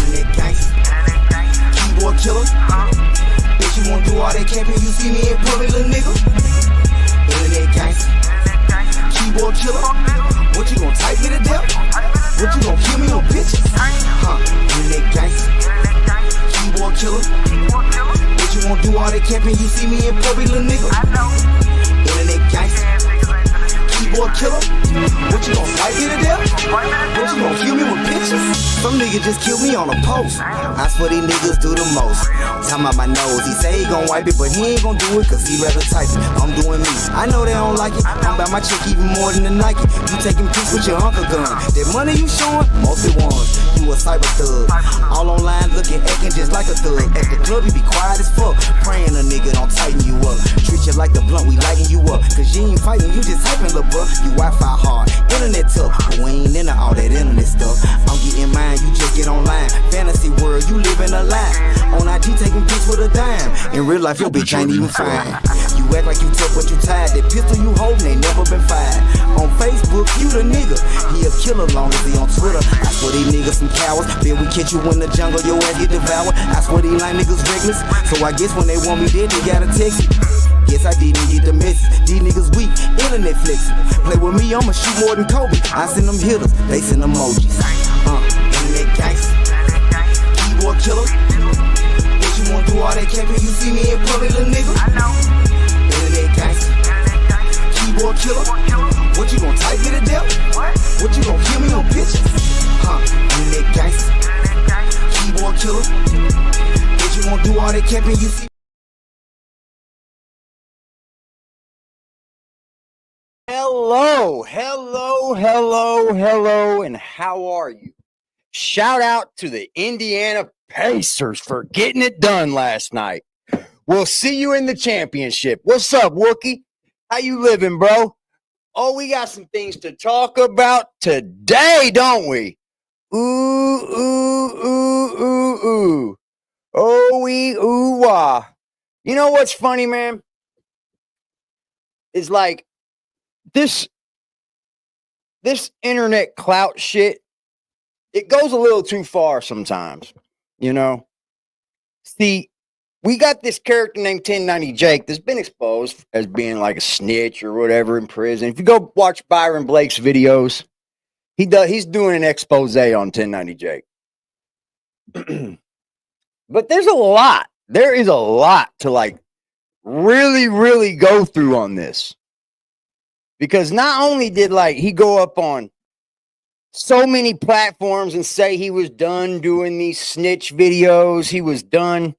Internet gangster, keyboard killer. Bitch, you won't do all that camping, you see me in public, little nigga. Internet gangster, keyboard killer. What you gon' type me to death? What you gon' kill me on bitches? Internet gangster, keyboard killer. Bitch, you won't do all that camping, you see me in public, little nigga. Internet gangster, keyboard killer. What you gon' type me to death? What you gon' kill me with pictures? Some nigga just killed me on a post. I swear these niggas do the most. Talking about my nose, he say he gon' wipe it, but he ain't gon' do it cause he rather type it. I'm doing me, I know they don't like it. I'm about my chick even more than the Nike. You taking pics with your uncle gun. That money you showing, mostly ones. You a cyber thug, all online looking, acting just like a thug. At the club you be quiet as fuck, praying a nigga don't tighten you up. Treat you like the blunt, we lighten you up. Cause you ain't fighting, you just hyping, lil' buck. You Wi-Fi hard, internet tough, but we ain't into all that internet stuff. I'm getting mine, you just get online. Fantasy world, you live in a lie. On IG taking pics with a dime. In real life, your bitch ain't even fine. You act like you tough, but you tired. That pistol you holding ain't never been fired. On Facebook, you the nigga. He a killer long as he on Twitter. I swear these niggas some cowards. Then we catch you in the jungle, your ass get devoured. I swear these line niggas reckless. So I guess when they want me dead, they gotta text it. Guess I didn't get the message. These niggas weak, internet flexing. Play with me, I'ma shoot more than Kobe. I send them hitters, they send emojis. Internet gangster, keyboard killer. Bitch, you won't do all that camping, you see me in public, little nigga. Internet gangster, keyboard killer. What you gon' type me to death? What you gon' kill me on pictures? Internet gangster, keyboard killer. Bitch, you won't do all that camping, you see. Hello, and how are you? Shout out to the Indiana Pacers for getting it done last night. We'll see you in the championship. What's up, Wookie? How you living, bro? Oh, we got some things to talk about today, don't we? Ooh. Wah. You know what's funny, man? Is like this internet clout shit, it goes a little too far sometimes, you know? See, we got this character named 1090 Jake that's been exposed as being like a snitch or whatever in prison. If you go watch Byron Blake's videos, he's doing an expose on 1090 Jake. But there is a lot to like really go through on this. Because not only did like he go up on so many platforms and say he was done doing these snitch videos, he was done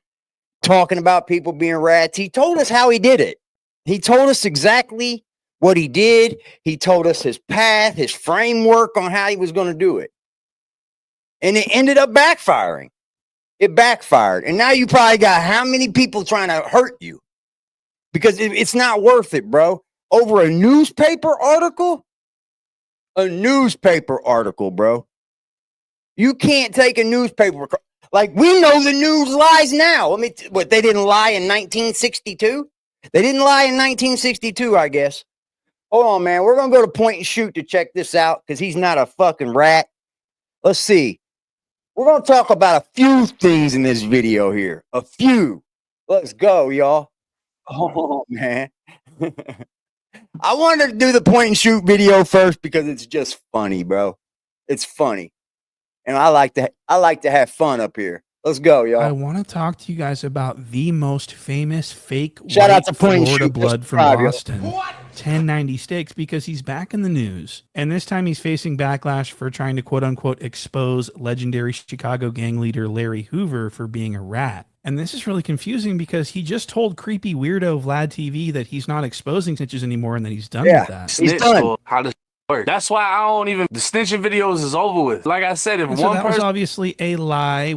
talking about people being rats, he told us how he did it. He told us exactly what he did. He told us his path, his framework on how he was going to do it. And it ended up backfiring. It backfired. And now you probably got how many people trying to hurt you? Because it's not worth it, bro. Over a newspaper article? A newspaper article, bro. You can't take a newspaper. Like, we know the news lies now. What, they didn't lie in 1962? They didn't lie in 1962, I guess. Hold on, man. We're going to go to Point and Shoot to check this out because he's not a fucking rat. Let's see. We're going to talk about a few things in this video here. A few. Let's go, y'all. Oh, man. I wanted to do the Point and Shoot video first because it's just funny, bro. It's funny. And I like to have fun up here. Let's go, y'all. I want to talk to you guys about the most famous fake Shout out to Point Florida Shoot, blood from Boston. 1090 Sticks, because he's back in the news. And this time he's facing backlash for trying to quote unquote expose legendary Chicago gang leader Larry Hoover for being a rat. And this is really confusing because he just told creepy weirdo Vlad TV that he's not exposing snitches anymore and that he's done with that. He's done. How does it work? That's why I don't even. The snitching videos is over with. Like I said, if And one so that was person. obviously a lie.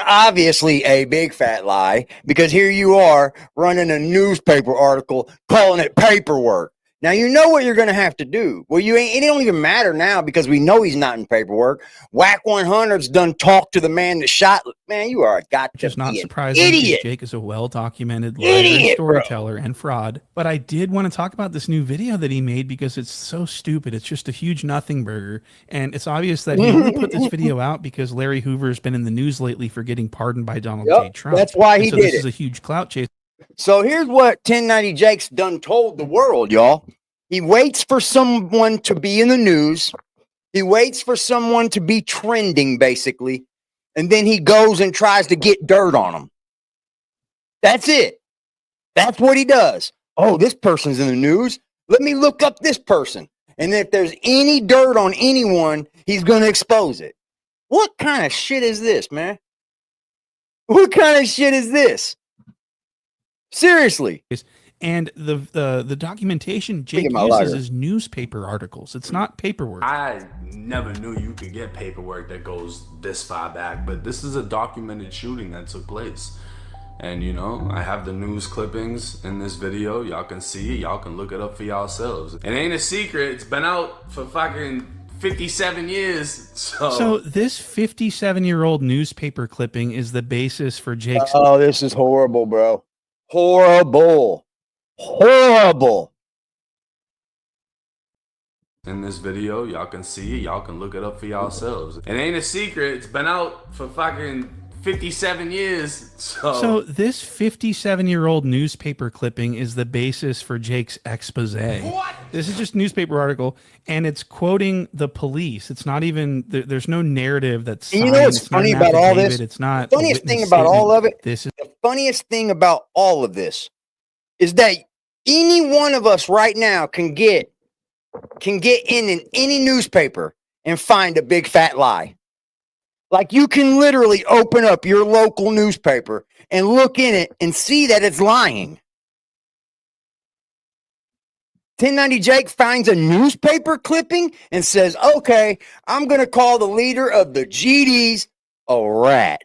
Obviously a big fat lie, because here you are running a newspaper article calling it paperwork. Now you know what you're going to have to do. Well, you ain't. It don't even matter now because we know he's not in paperwork. Wack 100's done talked to the man that shot. Man, you are a goddamn Which is not surprising idiot. because Jake is a well-documented liar and storyteller and fraud. But I did want to talk about this new video that he made because it's so stupid. It's just a huge nothing burger. And it's obvious that he only put this video out because Larry Hoover has been in the news lately for getting pardoned by Donald J. Trump. That's why he did this it. Is a huge clout chase. So here's what 1090 Jake's done told the world, y'all. He waits for someone to be in the news. He waits for someone to be trending, basically. And then he goes and tries to get dirt on them. That's it. That's what he does. Oh, this person's in the news. Let me look up this person. And if there's any dirt on anyone, he's going to expose it. What kind of shit is this, man? What kind of shit is this? Seriously. And the documentation Jake uses is newspaper articles. It's not paperwork. I never knew you could get paperwork that goes this far back, but this is a documented shooting that took place. And you know, I have the news clippings in this video. Y'all can see it. Y'all can look it up for yourselves. It ain't a secret. It's been out for fucking 57 years. So this 57-year-old newspaper clipping is the basis for Jake's. Oh, this is horrible, bro. Horrible. Horrible. In this video, y'all can see it. Y'all can look it up for yourselves. It ain't a secret. It's been out for fucking 57 years. So this 57-year-old newspaper clipping is the basis for Jake's expose. What? This is just a newspaper article, and it's quoting the police. It's not even, there's no narrative that's signed. You know what's funny about all this? It's not the funniest thing about all of it. This is the funniest thing about all of this is that any one of us right now can get in any newspaper and find a big fat lie. Like you can literally open up your local newspaper and look in it and see that it's lying. 1090 Jake finds a newspaper clipping and says, okay, I'm going to call the leader of the GDs a rat.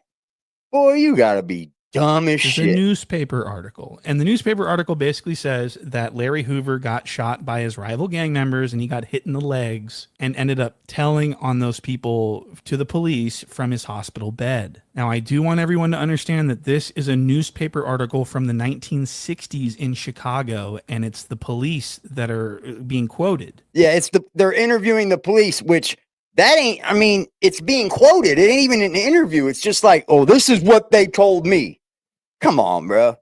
Boy, you got to be dumb as shit. It's a newspaper article. And the newspaper article basically says that Larry Hoover got shot by his rival gang members and he got hit in the legs and ended up telling on those people to the police from his hospital bed. Now, I do want everyone to understand that this is a newspaper article from the 1960s in Chicago, and it's the police that are being quoted. Yeah, they're interviewing the police, which that ain't, I mean, it's being quoted. It ain't even an interview. It's just like, oh, this is what they told me. Come on, bro.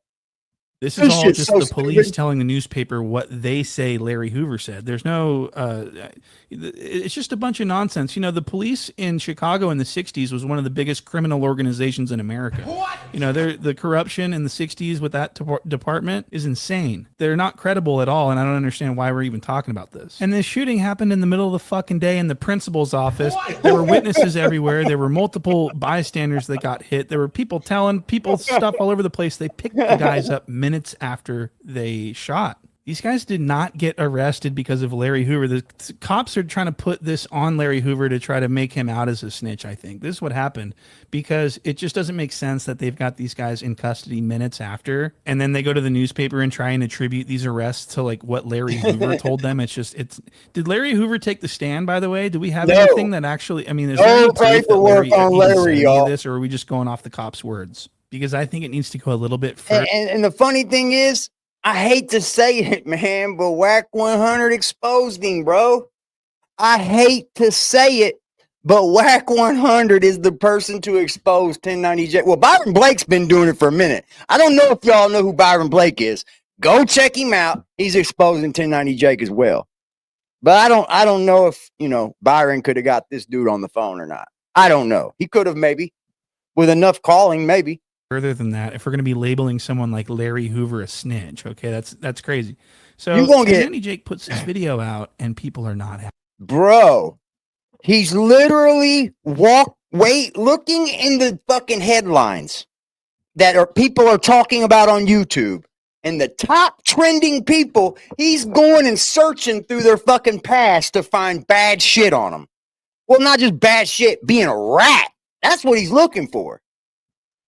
This is all just the police telling the newspaper what they say Larry Hoover said. There's no, it's just a bunch of nonsense. You know, the police in Chicago in the 60s was one of the biggest criminal organizations in America. What? You know, the corruption in the 60s with that department is insane. They're not credible at all, and I don't understand why we're even talking about this. And this shooting happened in the middle of the fucking day in the principal's office. What? There were witnesses everywhere. There were multiple bystanders that got hit. There were people telling people stuff all over the place. They picked the guys up minutes after they shot. These guys did not get arrested because of Larry Hoover. The cops are trying to put this on Larry Hoover to try to make him out as a snitch, I think. This is what happened because it just doesn't make sense that they've got these guys in custody minutes after, and then they go to the newspaper and try and attribute these arrests to like what Larry Hoover told them. Did Larry Hoover take the stand, by the way? Do we have anything that actually, I mean, is there any paperwork on Larry, y'all? This, or are we just going off the cops' words? Because I think it needs to go a little bit further. And the funny thing is, I hate to say it, man, but Wack 100 exposed him, bro. I hate to say it, but Wack 100 is the person to expose 1090J. Well, Byron Blake's been doing it for a minute. I don't know if y'all know who Byron Blake is. Go check him out. He's exposing 1090 Jake as well. But I don't know if, you know, Byron could have got this dude on the phone or not. I don't know. He could have maybe. With enough calling, maybe. Further than that, if we're going to be labeling someone like Larry Hoover a snitch, okay, that's crazy. So Danny Jake puts this video out and people are not happy. Bro, he's literally looking in the fucking headlines that people are talking about on YouTube, and the top trending people, he's going and searching through their fucking past to find bad shit on them. Well, not just bad shit, being a rat. That's what he's looking for.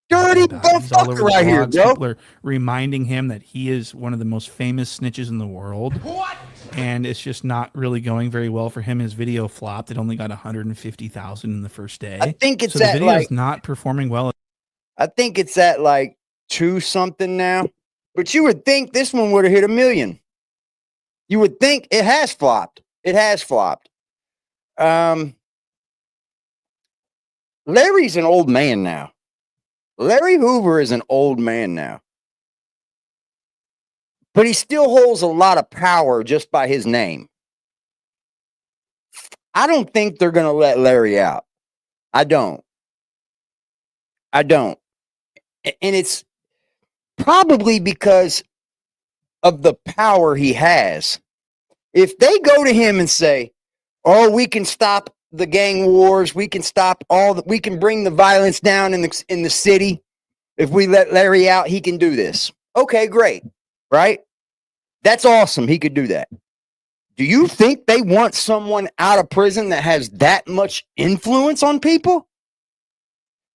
Dirty motherfucker right here, bro. People are reminding him that he is one of the most famous snitches in the world. What? and it's just not really going very well for him. His video flopped. It only got 150,000 in the first day. I think it's so the at video's like not performing well. I think it's at like 2 something now. But you would think this one would have hit 1 million. You would think it has flopped. It has flopped. Larry's an old man now. Larry Hoover is an old man now. But he still holds a lot of power just by his name. I don't think they're going to let Larry out. I don't. And it's probably because of the power he has. If they go to him and say, "Oh, we can stop the gang wars. We can stop we can bring the violence down in the city. If we let Larry out, he can do this." Okay, great. Right? That's awesome. He could do that. Do you think they want someone out of prison that has that much influence on people?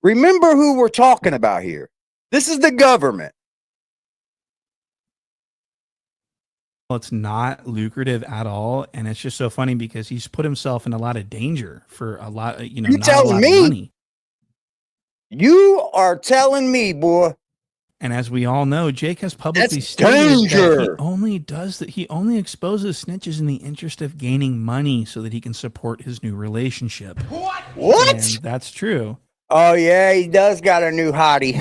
Remember who we're talking about here. This is the government. Well, it's not lucrative at all, and it's just so funny because he's put himself in a lot of danger for a lot, You not a telling lot me? of money. You are telling me, boy. And as we all know, Jake has publicly That's stated that danger. he only does that. He only exposes snitches in the interest of gaining money so that he can support his new relationship. What? And that's true. Oh yeah, he does got a new hottie.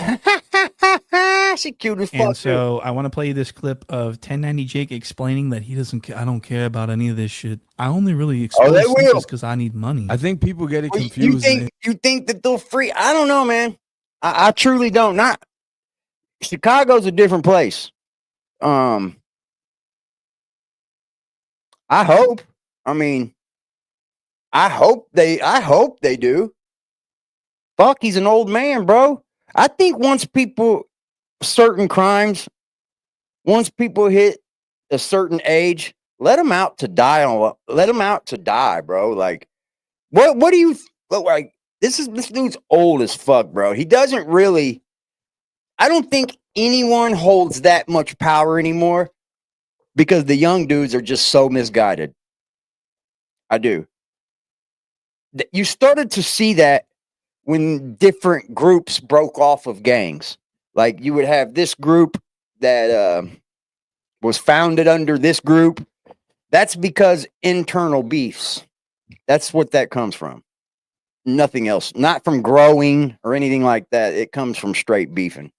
She cute as fuck. And so I want to play you this clip of 1090 Jake explaining that he doesn't. I don't care about any of this shit. I only really expose they will. snitches because I need money. I think people get it Well, confused. you think that they'll free? I don't know, man. I truly don't. Not Chicago's a different place. I hope. I mean, I hope they do. Fuck, he's an old man, bro. I think once people hit a certain age, let them out to die let them out to die, bro. Like, what do you look like? This dude's old as fuck, bro. He doesn't really. I don't think anyone holds that much power anymore because the young dudes are just so misguided. I do. You started to see that when different groups broke off of gangs. Like you would have this group that was founded under this group. That's because internal beefs. That's what that comes from. Nothing else. Not from growing or anything like that. It comes from straight beefing.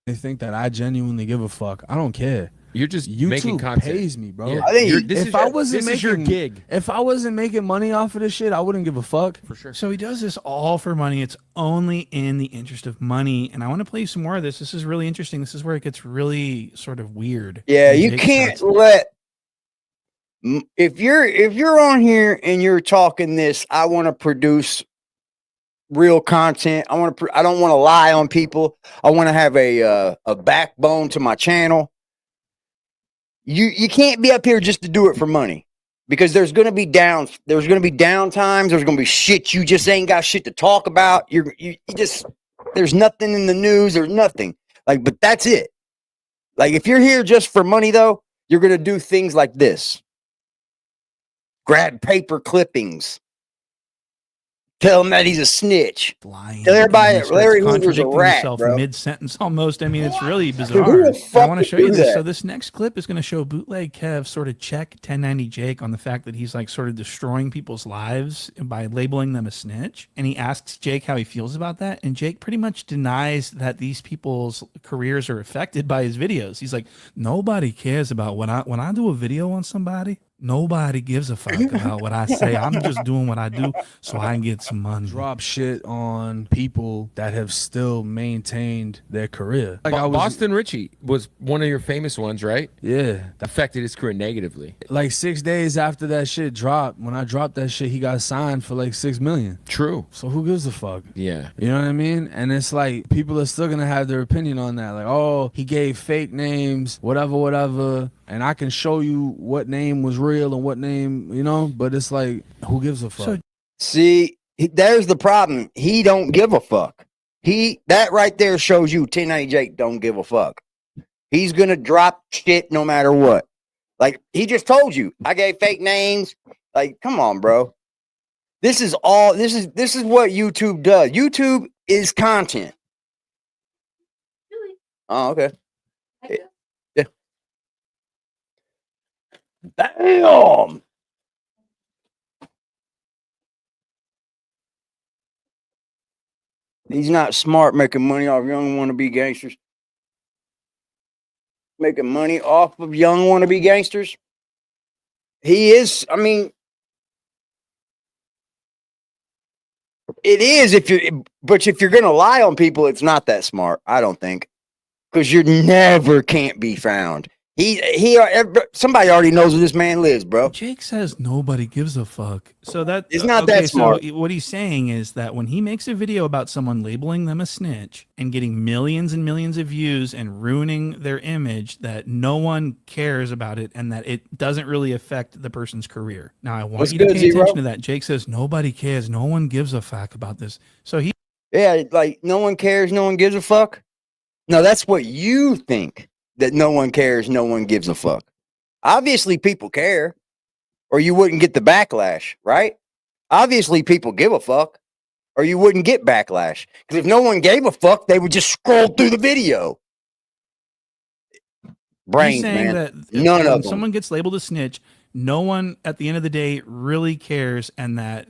They think that I genuinely give a fuck. I don't care. You're just YouTube making content. pays me, bro. Yeah. I think If I wasn't this is your making gig. If I wasn't making money off of this shit, I wouldn't give a fuck. For sure. So he does this all for money. It's only in the interest of money. And I want to play you some more of this. This is really interesting. This is where it gets really sort of weird. Yeah, When you Jake can't starts- let if you're on here and you're talking this, I want to produce real content. I don't want to lie on people. I want to have a backbone to my channel. You can't be up here just to do it for money because there's going to be downs. There's going to be downtimes. There's going to be shit you just ain't got shit to talk about. You just there's nothing in the news. There's nothing but that's it. Like if you're here just for money though, you're going to do things like this. Grab paper clippings. Tell him that he's a snitch. Lying. Tell everybody And he that Larry starts Hoover's a contradicting rat, himself bro. mid-sentence almost. I mean, it's really Dude, bizarre. who the And I fuck want to would show you do this. that? So this next clip is going to show Bootleg Kev sort of check 1090 Jake on the fact that he's like sort of destroying people's lives by labeling them a snitch. And he asks Jake how he feels about that. And Jake pretty much denies that these people's careers are affected by his videos. He's like, nobody cares about when I do a video on somebody. Nobody gives a fuck about what I say. I'm just doing what I do so I can get some money. Drop shit on people that have still maintained their career. Like Boston Richie was one of your famous ones, right? Yeah. Affected his career negatively. Like 6 days after that shit dropped, when I dropped that shit, he got signed for like $6 million. True. So who gives a fuck? Yeah. You know what I mean? And it's like people are still gonna have their opinion on that. Like, oh, he gave fake names, whatever. And I can show you what name was real and what name, but it's like, who gives a fuck? So See, there's the problem. He don't give a fuck. That right there shows you 1090 Jake don't give a fuck. He's gonna drop shit no matter what. Like he just told you, I gave fake names. Like, come on, bro. This is all. This is what YouTube does. YouTube is content. Really? Oh, okay. I do. Yeah. Damn. He's not smart making money off young wannabe gangsters. Making money off of young wannabe gangsters. He is, I mean, it is but if you're going to lie on people, it's not that smart, I don't think. Because you never can't be found. Somebody already knows where this man lives, bro. Jake says nobody gives a fuck. So that It's not that smart. So what he's saying is that when he makes a video about someone labeling them a snitch and getting millions and millions of views and ruining their image, that no one cares about it and that it doesn't really affect the person's career. Now I want you to pay attention to that. Jake says nobody cares, no one gives a fuck about this. So like no one cares, no one gives a fuck. No, that's what you think. That no one cares, no one gives a fuck. Obviously, people care, or you wouldn't get the backlash, right? Obviously, people give a fuck, or you wouldn't get backlash. Because if no one gave a fuck, they would just scroll through the video. Brains, man. that None of when them. someone gets labeled a snitch, no one at the end of the day really cares, and that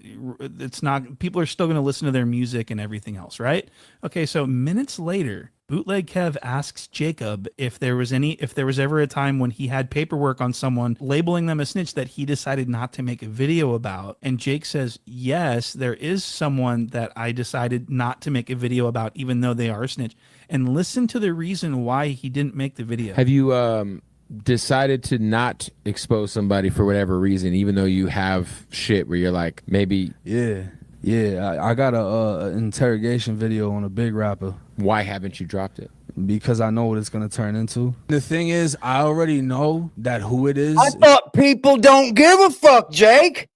it's not. People are still going to listen to their music and everything else, right? Okay, so minutes later, Bootleg Kev asks Jacob if there was ever a time when he had paperwork on someone labeling them a snitch that he decided not to make a video about. And Jake says, yes, there is someone that I decided not to make a video about, even though they are a snitch. And listen to the reason why he didn't make the video. Have you decided to not expose somebody for whatever reason, even though you have shit where you're like, maybe? Yeah, I got a interrogation video on a big rapper. Why haven't you dropped it? Because I know what it's gonna turn into. The thing is, I already know that who it is. I thought people don't give a fuck, Jake.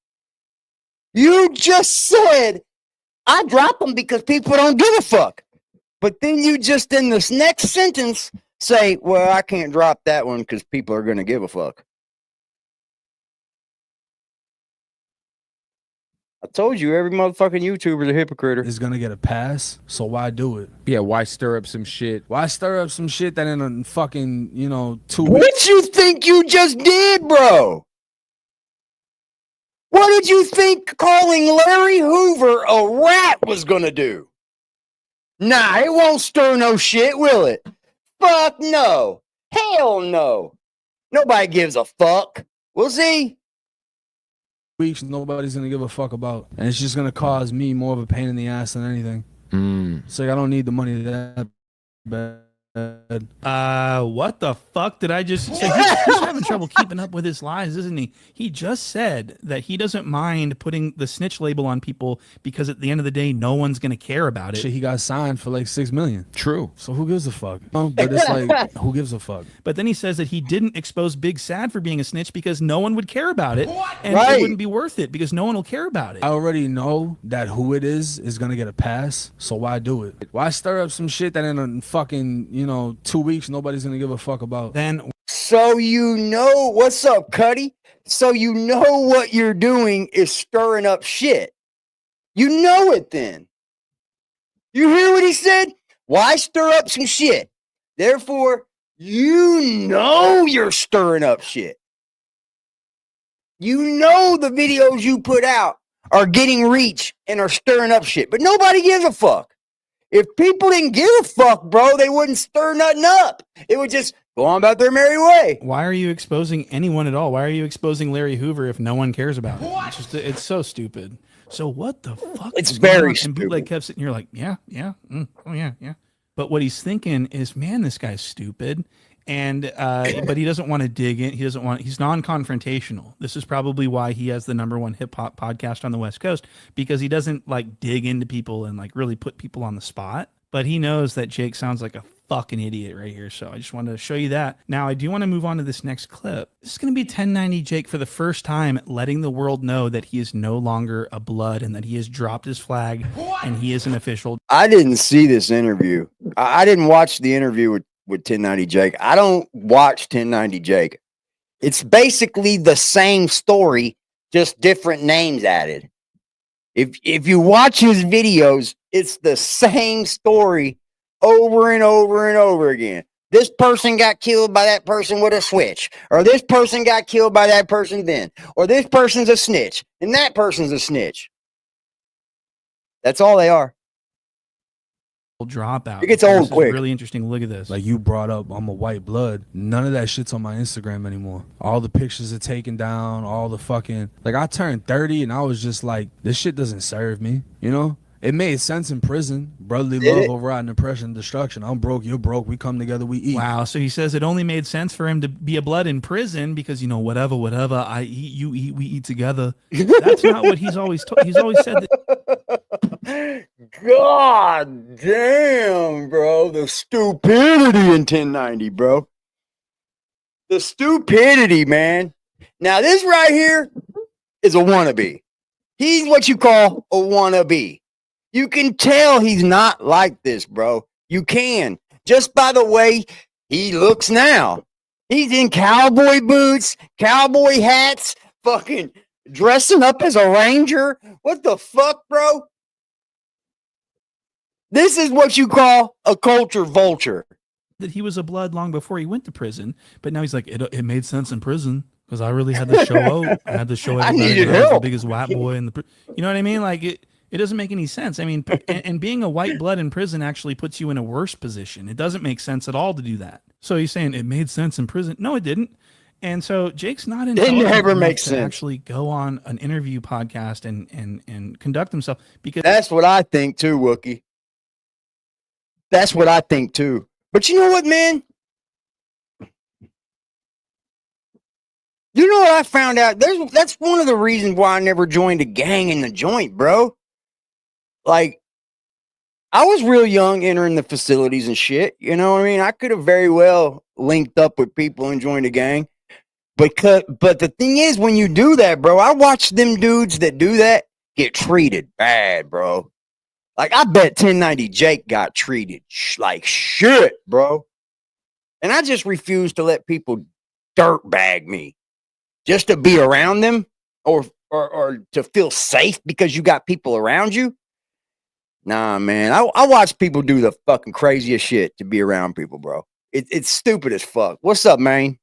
You just said I drop them because people don't give a fuck. But then you just in this next sentence say, well, I can't drop that one because people are going to give a fuck. I told you, every motherfucking YouTuber's a hypocrite. Is gonna get a pass, so why do it? Yeah, why stir up some shit? Why stir up some shit that in a fucking, 2 weeks? What you think you just did, bro? What did you think calling Larry Hoover a rat was gonna do? Nah, it won't stir no shit, will it? Fuck no. Hell no. Nobody gives a fuck. We'll see. Weeks nobody's gonna give a fuck about, and it's just gonna cause me more of a pain in the ass than anything. So I don't need the money that bad. What the fuck did I just say? He's having trouble keeping up with his lies, isn't he? He just said that he doesn't mind putting the snitch label on people because at the end of the day, no one's gonna care about it. Shit, he got signed for like $6 million. True. So who gives a fuck? But it's like, who gives a fuck? But then he says that he didn't expose Big Sad for being a snitch because no one would care about it, and Right. it wouldn't be worth it because no one will care about it. I already know that who it is gonna get a pass, so why do it? Why stir up some shit that in a fucking, 2 weeks nobody's gonna give a fuck about? Then So you know what's up, Cuddy? So you know what you're doing is stirring up shit. You know it then. You hear what he said? Why stir up some shit? Therefore, you know you're stirring up shit. You know the videos you put out are getting reach and are stirring up shit, but nobody gives a fuck. If people didn't give a fuck, bro, they wouldn't stir nothing up. It would just go on about their merry way. why are you exposing anyone at all? Why are you exposing Larry Hoover if no one cares about it? It's so stupid. So what the fuck? It's is going very on? And Bootleg stupid. kept sitting here like, yeah, oh yeah. But what he's thinking is, man, this guy's stupid. And but he doesn't want to dig in. He's non-confrontational. This is probably why he has the #1 hip hop podcast on the West Coast, because he doesn't like dig into people and like really put people on the spot. But he knows that Jake sounds like a fucking idiot right here. So I just wanted to show you that. Now I do want to move on to this next clip. This is going to be 1090 Jake for the first time letting the world know that he is no longer a blood and that he has dropped his flag and he is an official. I didn't see this interview. I didn't watch the interview with 1090 Jake. I don't watch 1090 Jake. It's basically the same story, just different names added. If you watch his videos, it's the same story over and over and over again. This person got killed by that person with a switch, or this person got killed by that person then, or this person's a snitch, and that person's a snitch. That's all they are. Dropout. It gets This old is quick. really interesting. Look at this. Like you brought up, I'm a white blood. None of that shit's on my Instagram anymore. All the pictures are taken down. All the fucking, like, I turned 30 and I was just like, this shit doesn't serve me. You know, it made sense in prison. Brotherly Did love, it? overriding oppression, destruction. I'm broke, you're broke. We come together, we eat. Wow. So he says it only made sense for him to be a blood in prison because, you know, whatever, I eat, you eat, we eat together. That's not what he's always told. He's always said that. God damn, bro. The stupidity in 1090, bro. The stupidity, man. Now, this right here is a wannabe. He's what you call a wannabe. You can tell he's not like this, bro. You can. Just by the way he looks now. He's in cowboy boots, cowboy hats, fucking dressing up as a ranger. What the fuck, bro? This is what you call a culture vulture. That he was a blood long before he went to prison, but now he's like, it made sense in prison because I really had to show out. I had to show I everybody needed that I was the help. biggest white boy in the. You know what I mean? Like it doesn't make any sense. I mean, and being a white blood in prison actually puts you in a worse position. It doesn't make sense at all to do that. So he's saying it made sense in prison. No, it didn't. And so Jake's not intelligent never enough make to sense. actually go on an interview podcast and conduct himself because That's what I think too, Wookie. That's what I think too. But you know what, man? You know what I found out? That's one of the reasons why I never joined a gang in the joint, bro. Like, I was real young entering the facilities and shit. You know what I mean? I could have very well linked up with people and joined a gang. But the thing is, when you do that, bro, I watch them dudes that do that get treated bad, bro. Like, I bet 1090 Jake got treated like shit, bro. And I just refuse to let people dirtbag me just to be around them or to feel safe because you got people around you. Nah, man. I watch people do the fucking craziest shit to be around people, bro. It's stupid as fuck. What's up, man?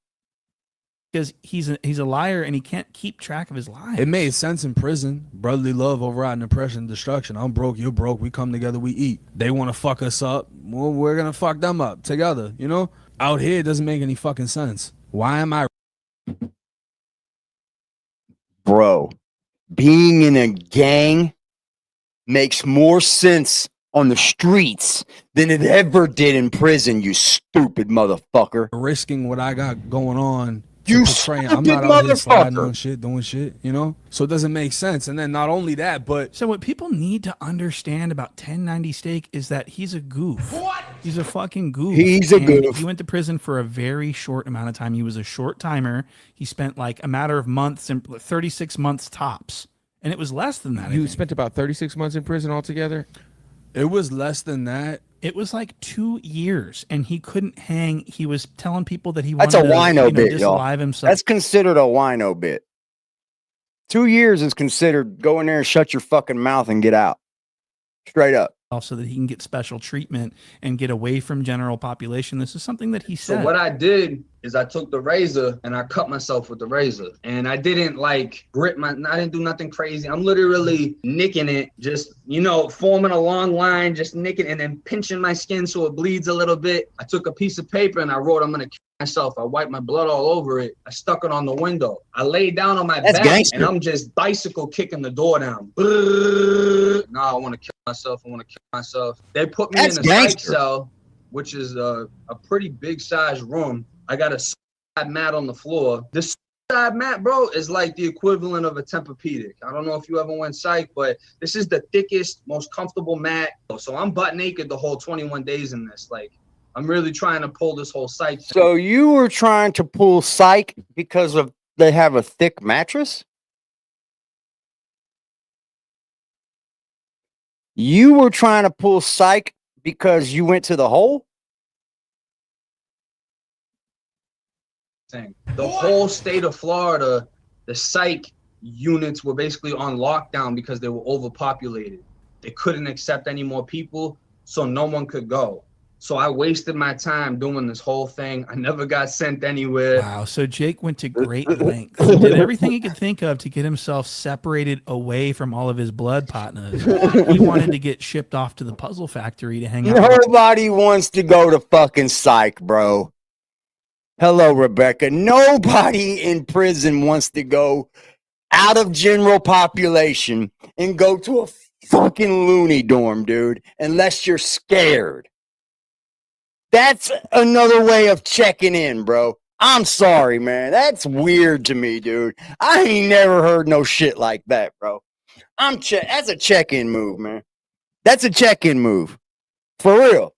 because he's a liar and he can't keep track of his lies. It made sense in prison. Brotherly love, overriding oppression, destruction. I'm broke, you're broke. We come together, we eat. They want to fuck us up. Well, we're going to fuck them up together, you know? Out here, it doesn't make any fucking sense. Why am I... Bro, being in a gang makes more sense on the streets than it ever did in prison, you stupid motherfucker. risking what I got going on? You portray? I'm stupid not out here sliding motherfucker. on shit, doing shit, you know? So it doesn't make sense. And then not only that, but So what people need to understand about 1090 Steak is that he's a goof. What? He's a fucking goof. He's a And goof. He went to prison for a very short amount of time. He was a short timer. He spent like a matter of months, 36 months tops. And it was less than that. I You think. spent about 36 months in prison altogether? it was less than that. It was like 2 years, and he couldn't hang. He was telling people that he That's wanted a wino bit, y'all. disalive himself. That's considered a wino bit. 2 years is considered go in there and shut your fucking mouth and get out. Straight up. so that he can get special treatment and get away from general population. This is something that he So said. what I did is I took the razor and I cut myself with the razor. And I didn't like I didn't do nothing crazy. I'm literally nicking it, just, forming a long line, just nicking and then pinching my skin so it bleeds a little bit. I took a piece of paper and I wrote, I'm going to kill myself. I wiped my blood all over it. I stuck it on the window. I laid down on my That's back gangster. and I'm just bicycle kicking the door down. Brrr. No, I want to kill myself. They put me That's in a psych gangster. cell, which is a pretty big size room. I got a suicide mat on the floor. This suicide mat, bro, is like the equivalent of a Tempur-Pedic. I don't know if you ever went psych, but this is the thickest, most comfortable mat. So I'm butt naked the whole 21 days in this. Like, I'm really trying to pull this whole psych thing. So you were trying to pull psych because of they have a thick mattress? You were trying to pull psych because you went to the hole? thing. The whole state of Florida, the psych units were basically on lockdown because they were overpopulated. They couldn't accept any more people, so no one could go. So I wasted my time doing this whole thing. I never got sent anywhere. Wow. So Jake went to great lengths. He did everything he could think of to get himself separated away from all of his blood partners. He wanted to get shipped off to the puzzle factory to hang out. Nobody wants to go to fucking psych, bro. Hello, Rebecca. Nobody in prison wants to go out of general population and go to a fucking loony dorm, dude, unless you're scared. That's another way of checking in, bro. I'm sorry, man. That's weird to me, dude. I ain't never heard no shit like that, bro. That's a check-in move, man. That's a check-in move. For real.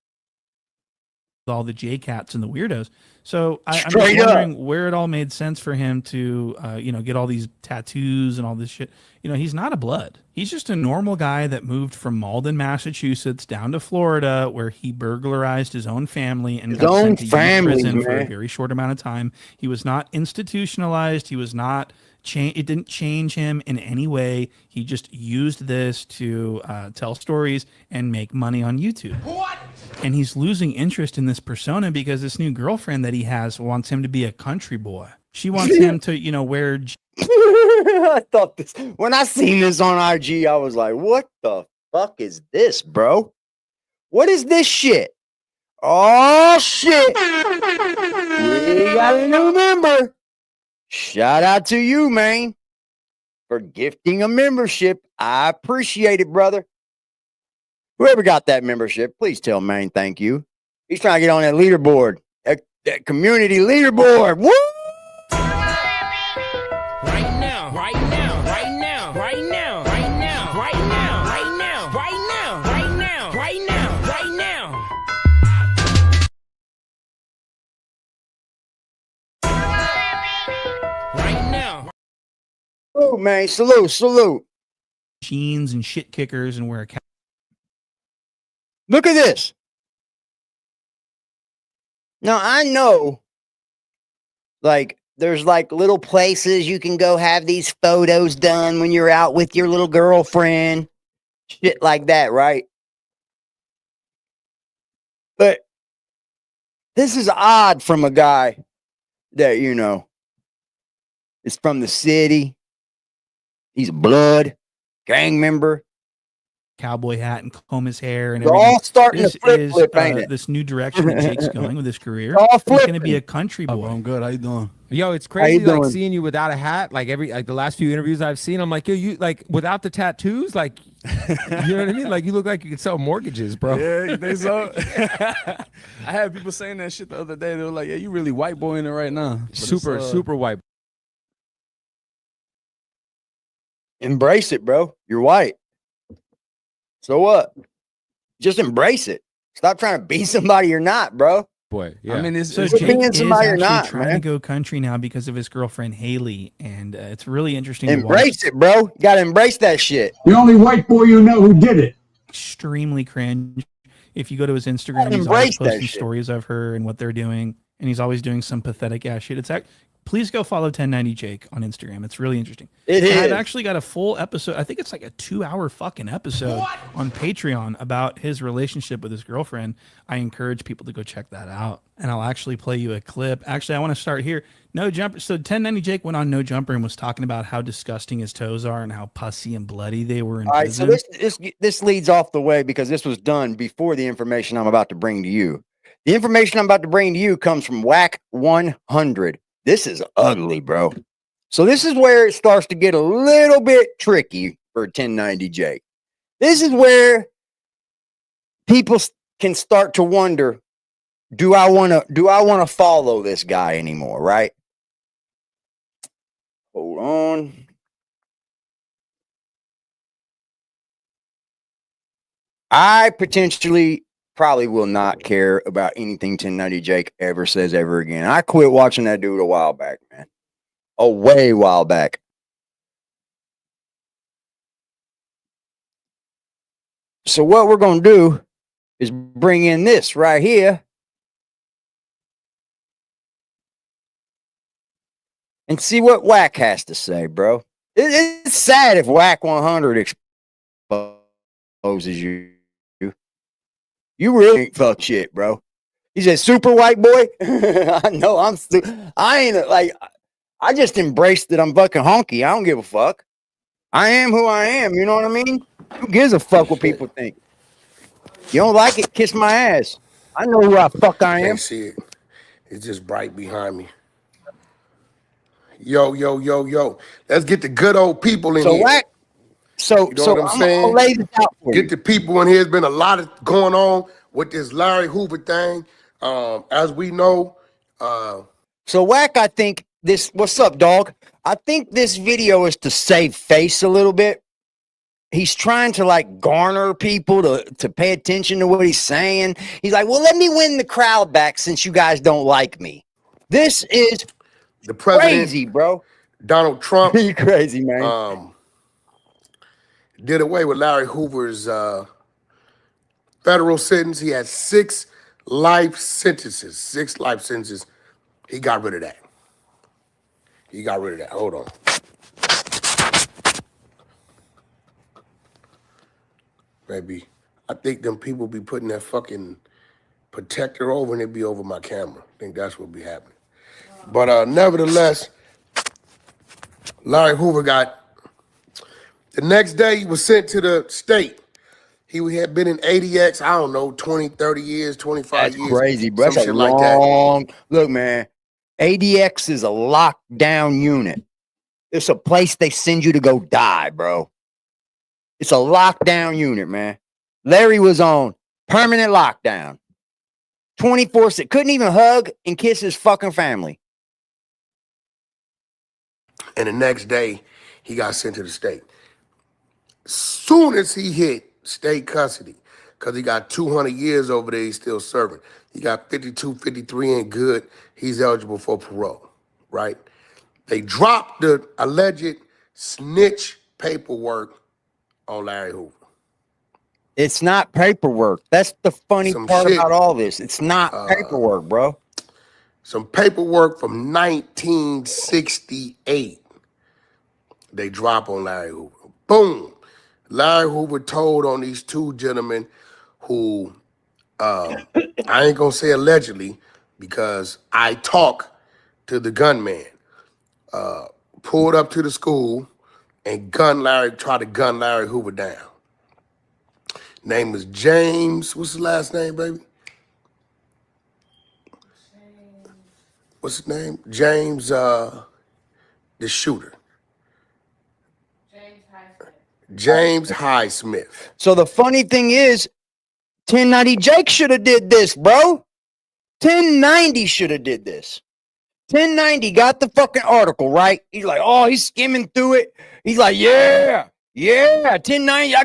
All the J-Cats and the weirdos. So I'm just Straight up. wondering where it all made sense for him to, get all these tattoos and all this shit. He's not a blood. He's just a normal guy that moved from Malden, Massachusetts, down to Florida, where he burglarized his own family and got sent to youth prison for a very short amount of time. He was not institutionalized. He was not. It didn't change him in any way. He just used this to tell stories and make money on YouTube. What? And he's losing interest in this persona because this new girlfriend that he has wants him to be a country boy. She wants him to, wear. I thought this when I seen this on IG, I was like, "What the fuck is this, bro? What is this shit? Oh shit! We got a new member." Shout out to you, man, for gifting a membership. I appreciate it, brother. Whoever got that membership, please tell Maine thank you. He's trying to get on that leaderboard, that community leaderboard. Woo! Right now, right now, right now, right now, right now, right now, right now, right now, right now, right now, right now. Right now. Oh, man, salute. Jeans and shit kickers and wear a. Look at this. Now, I know, there's little places you can go have these photos done when you're out with your little girlfriend. Shit like that, right? But this is odd from a guy that, is from the city. He's a blood gang member. Cowboy hat and comb his hair and They're everything. all starting This to flip, is ain't it? this new direction that Jake's going with his career. All He's going to flipping. be a country Oh, boy. I'm good. How you doing? Yo, it's crazy you doing? seeing you without a hat. The last few interviews I've seen, I'm like, yo, you without the tattoos, you know what I mean? Like you look like you could sell mortgages, bro. Yeah, you think so? I had people saying that shit the other day. They were like, "Yeah, you really white boy in it right now." But Super, it's, super white. Embrace it, bro. You're white. So what? Just embrace it. Stop trying to be somebody you're not, bro. Boy, yeah. I mean, it's So Quit Jake being is somebody actually you're not, trying man. to go country now because of his girlfriend Haley, and it's really interesting. to watch. Embrace it, bro. You gotta embrace that shit. The only white boy you know who did it. Extremely cringe. If you go to his Instagram, Gotta he's always embrace that posting shit. stories of her and what they're doing, and he's always doing some pathetic ass shit. Please go follow 1090 Jake on Instagram. It's really interesting. It And I've is. actually got a full episode. I think it's like a 2-hour fucking episode on Patreon about his relationship with his girlfriend. I encourage people to go check that out. And I'll actually play you a clip. Actually, I want to start here. No Jumper. So 1090 Jake went on No Jumper and was talking about how disgusting his toes are and how pussy and bloody they were in All right, so prison. this leads off the way because this was done before the information I'm about to bring to you. The information I'm about to bring to you comes from Wack 100. This is ugly, bro. So this is where it starts to get a little bit tricky for 1090 Jake. This is where people can start to wonder, do I want to follow this guy anymore, right? Hold on. I potentially probably will not care about anything 1090 Jake ever says ever again. I quit watching that dude a while back, man. A way while back. So what we're going to do is bring in this right here. and see what Wack has to say, bro. It's sad if Wack 100 exposes you. You really ain't fuck shit, bro. He's a super white boy. I know I ain't like, I just embraced that I'm fucking honky. I don't give a fuck. I am who I am. You know what I mean? Who gives a fuck what people think? You don't like it? Kiss my ass. I know who I fuck I am. Can't see it. It's just bright behind me. Yo, yo, yo, yo. Let's get the good old people in So here. Wack, so You know what I'm I'm saying? gonna lay this out for Get you. the people in here. There's been a lot of going on with this Larry Hoover thing. As we know, So Wack, I think this. What's up, dog? I think this video is to save face a little bit. He's trying to like garner people to pay attention to what he's saying. He's like, well, let me win the crowd back since you guys don't like me. This is the president, crazy, bro. Donald Trump, You crazy, man. did away with Larry Hoover's federal sentence. He had 6 life sentences. 6 life sentences. He got rid of that. Hold on. Baby, I think them people be putting that fucking protector over and it be over my camera. I think that's what be happening. But nevertheless, Larry Hoover the next day he was sent to the state. He had been in ADX, I don't know, 20, 30 years, 25 That's years. crazy, bro. Some That's a shit like that. long. Look, man. ADX is a lockdown unit. It's a place they send you to go die, bro. It's a lockdown unit, man. Larry was on permanent lockdown. 24/6. Couldn't even hug and kiss his fucking family. And the next day, he got sent to the state. Soon as he hit state custody, because he got 200 years over there, he's still serving. He got 52, 53 and good. He's eligible for parole, right? They dropped the alleged snitch paperwork on Larry Hoover. It's not paperwork. That's the funny Some part shit. about all this. It's not paperwork, bro. Some paperwork from 1968. They drop on Larry Hoover. Boom. Larry Hoover told on these 2 gentlemen who, I ain't gonna say allegedly because I talk to the gunman, pulled up to the school and tried to gun Larry Hoover down. Name is James. What's his last name, baby? What's his name? James, the shooter. James Highsmith. So the funny thing is, 1090 Jake should have did this, bro. 1090 should have did this. 1090 got the fucking article, right? He's like, oh, he's skimming through it. He's like, yeah, 1090, I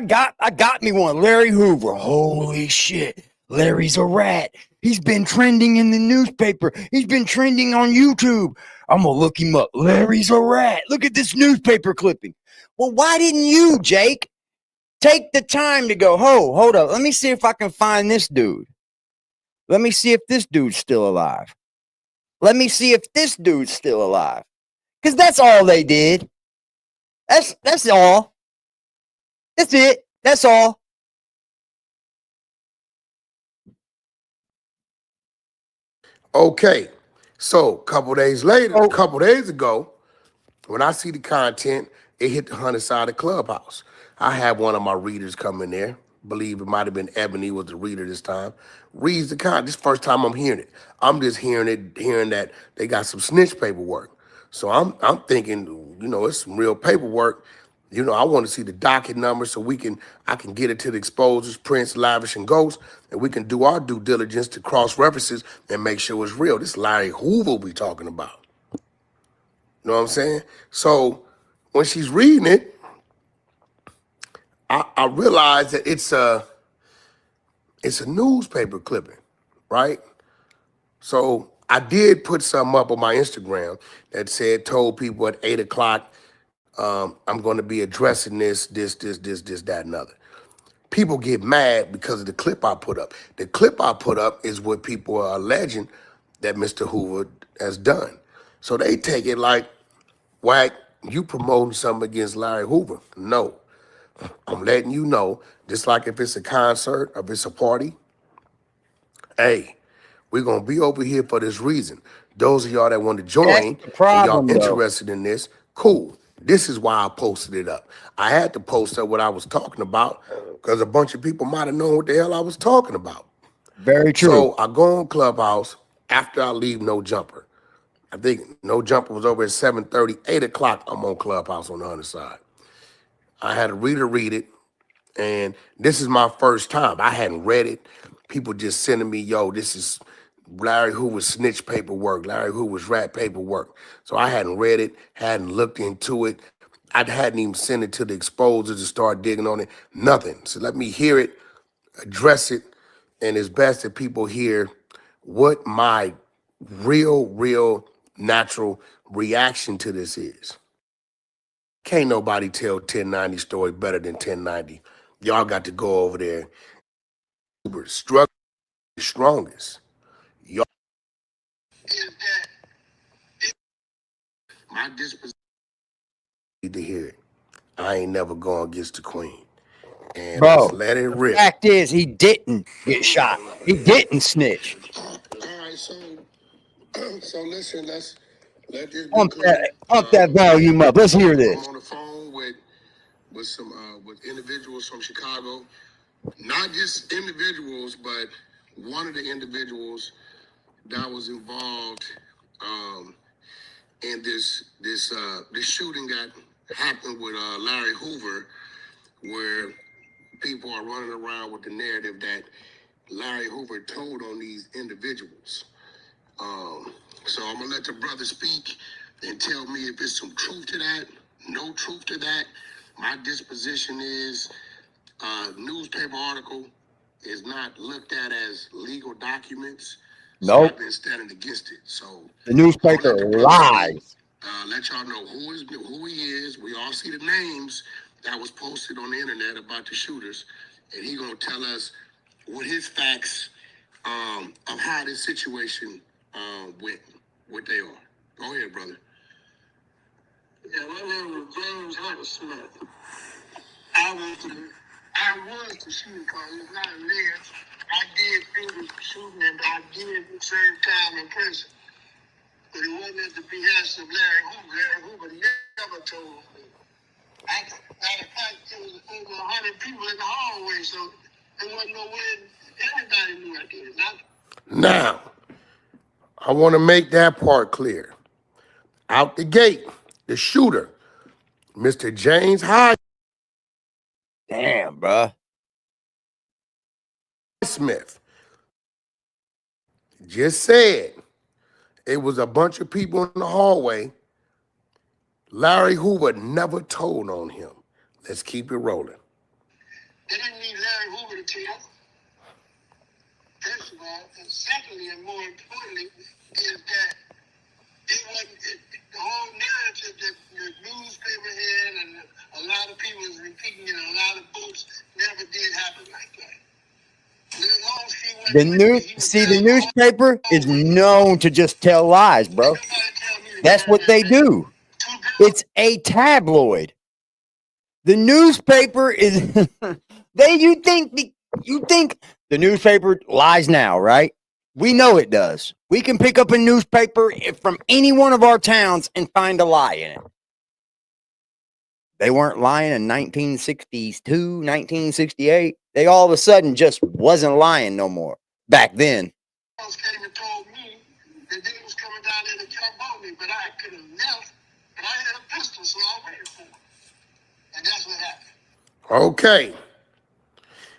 got me one. Larry Hoover. Holy shit. Larry's a rat. He's been trending in the newspaper. He's been trending on YouTube. I'm gonna look him up. Larry's a rat. Look at this newspaper clipping. Well, why didn't you, Jake, take the time to go, hold up. Let me see if I can find this dude. Let me see if this dude's still alive. Let me see if this dude's still alive. Because that's all they did. That's all. That's it. That's all. Okay. So a couple days ago, when I see the content, it hit the 100-sided clubhouse. I had one of my readers come in there. Believe it might have been Ebony was the reader this time. Reads the content. This first time I'm hearing it. I'm just hearing that they got some snitch paperwork. So I'm thinking, it's some real paperwork. I want to see the docket number so I can get it to the exposers, Prince, Lavish, and Ghost, and we can do our due diligence to cross references and make sure it's real. This Larry Hoover we talking about. You know what I'm saying? So when she's reading it, I realize that it's a newspaper clipping, right? So I did put something up on my Instagram that told people at 8 o'clock, I'm going to be addressing this, that, and other. People get mad because of the clip I put up. The clip I put up is what people are alleging that Mr. Hoover has done. So they take it like Wack, you promoting something against Larry Hoover? No. I'm letting you know, just like if it's a concert, if it's a party, hey, we're going to be over here for this reason. Those of y'all that want to That's join the and y'all problem, though. interested in this, cool. This is why I posted it up. I had to post up what I was talking about because a bunch of people might have known what the hell I was talking about. Very true. So I go on Clubhouse after I leave No Jumper. I think No Jumper was over at 7:30, 8 o'clock. I'm on Clubhouse on the other side. I had a reader read it, and this is my first time. I hadn't read it. People just sending me, yo, this is Larry Hoover's snitch paperwork, Larry Hoover's rat paperwork. So I hadn't read it, hadn't looked into it. I hadn't even sent it to the exposers to start digging on it, nothing. So let me hear it, address it, and it's best that people hear what my real, natural reaction to this is. Can't nobody tell 1090 story better than 1090. Y'all got to go over there. Uber struggle the strongest. Y'all my disposition need to hear it. I ain't never going against the queen. And Bro, let's let it the rip. fact is, he didn't get shot. He didn't snitch. All right, so listen, let's let this be Pump clear. that volume up. Let's hear I'm this. on the phone with some with individuals from Chicago. Not just individuals, but one of the individuals that was involved in this shooting that happened with Larry Hoover, where people are running around with the narrative that Larry Hoover told on these individuals. So I'm gonna let the brother speak and tell me if there's some truth to that, no truth to that. My disposition is newspaper article is not looked at as legal documents. So Nope. I've been standing against it. So The newspaper lies. let y'all know who he is. We all see the names that was posted on the internet about the shooters, and he gonna tell us what his facts of how this situation went, what they are. Go ahead, brother. Yeah, my name is James Hunter Smith. I was the shooting cause it's not alleged. I did do the shooting and I did serve time in prison. But it wasn't at the behest of Larry Hoover. Larry Hoover never told me. Matter of fact, there was over 100 people in the hallway, so there wasn't no way everybody knew I did it. Now, I want to make that part clear. Out the gate, the shooter, Mr. James Damn, bruh. Smith, just said it was a bunch of people in the hallway. Larry Hoover never told on him. Let's keep it rolling. They didn't need Larry Hoover to tell. First of all, and secondly, and more importantly, is that it wasn't the whole narrative that the newspaper had and a lot of people was repeating it. A lot of books never did happen like that. The newspaper is known to just tell lies, bro. That's what they do. It's a tabloid. The newspaper is you think the newspaper lies now, right? We know it does. We can pick up a newspaper from any one of our towns and find a lie in it. They weren't lying in 1962, 1968. They all of a sudden just wasn't lying no more back then. Told me that they was coming down there to jump on me, but I could have left, but I had a pistol, so I waited for him. And that's what happened. Okay.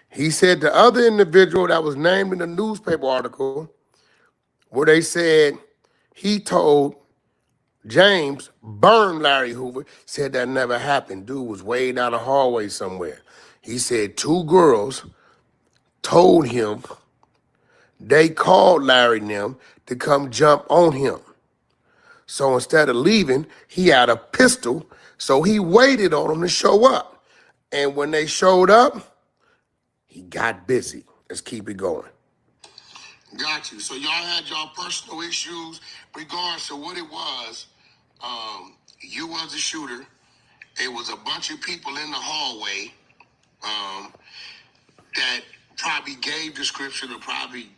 He said the other individual that was named in the newspaper article, where they said he told James burn Larry Hoover, said that never happened. Dude was way down the hallway somewhere. He said 2 girls told him they called Larry and them to come jump on him. So instead of leaving, he had a pistol, so he waited on them to show up. And when they showed up, he got busy. Let's keep it going. Got you. So y'all had y'all personal issues, regardless of what it was. you was the shooter. It was a bunch of people in the hallway that probably gave description or probably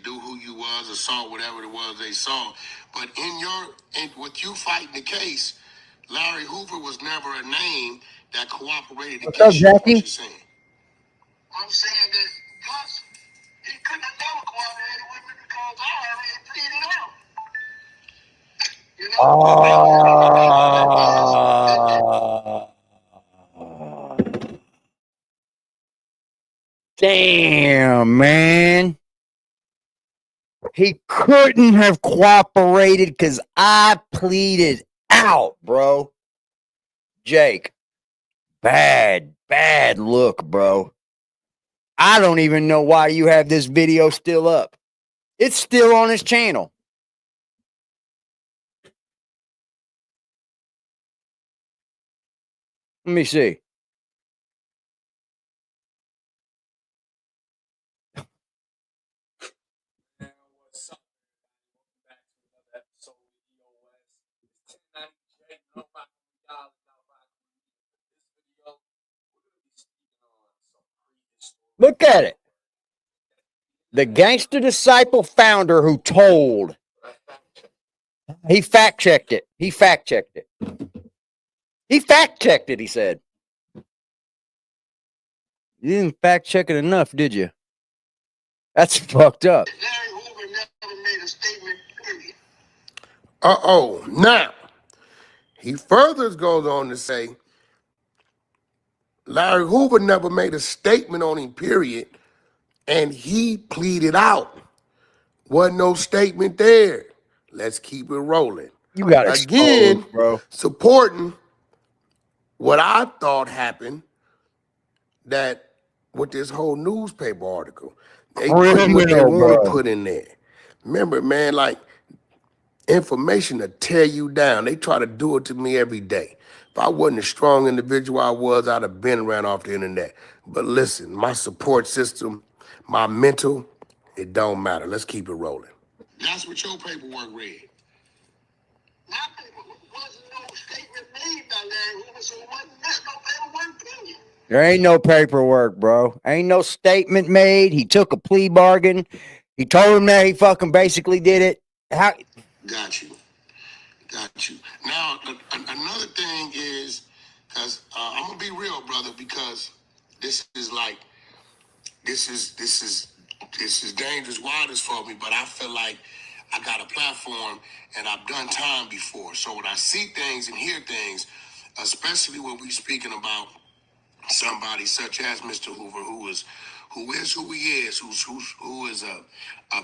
knew who you was or saw whatever it was they saw. But with you fighting the case, Larry Hoover was never a name that cooperated What's up, against you. What Jackie? you saying? I'm saying that plus he couldn't have never cooperated with me because I already pleaded out. You know? Damn, man. He couldn't have cooperated because I pleaded out, bro. Jake, bad look, bro. I don't even know why you have this video still up. It's still on his channel. Let me see. Look at it. The Gangster Disciple founder who told. He fact-checked it. He fact-checked it. He fact-checked it, he said. You didn't fact-check it enough, did you? That's fucked up. Larry Hoover never made a statement, period. Now, he further goes on to say, Larry Hoover never made a statement on him, period, and he pleaded out. Wasn't no statement there. Let's keep it rolling. You got again, exposed, bro. Supporting what I thought happened that with this whole newspaper article. They put what they want to put in there. Remember, man, like information to tear you down. They try to do it to me every day. If I wasn't a strong individual I was, I'd have been ran off the internet. But listen, my support system, my mental, it don't matter. Let's keep it rolling. That's what your paperwork read. My paperwork wasn't no statement made by Larry Hoover, so wasn't no paperwork period. There ain't no paperwork, bro. Ain't no statement made. He took a plea bargain. He told him that he fucking basically did it. How? Got you. Now, another thing is, because I'm going to be real, brother, because this is dangerous waters for me, but I feel like I got a platform and I've done time before. So when I see things and hear things, especially when we're speaking about somebody such as Mr. Hoover, who is who he is, who is a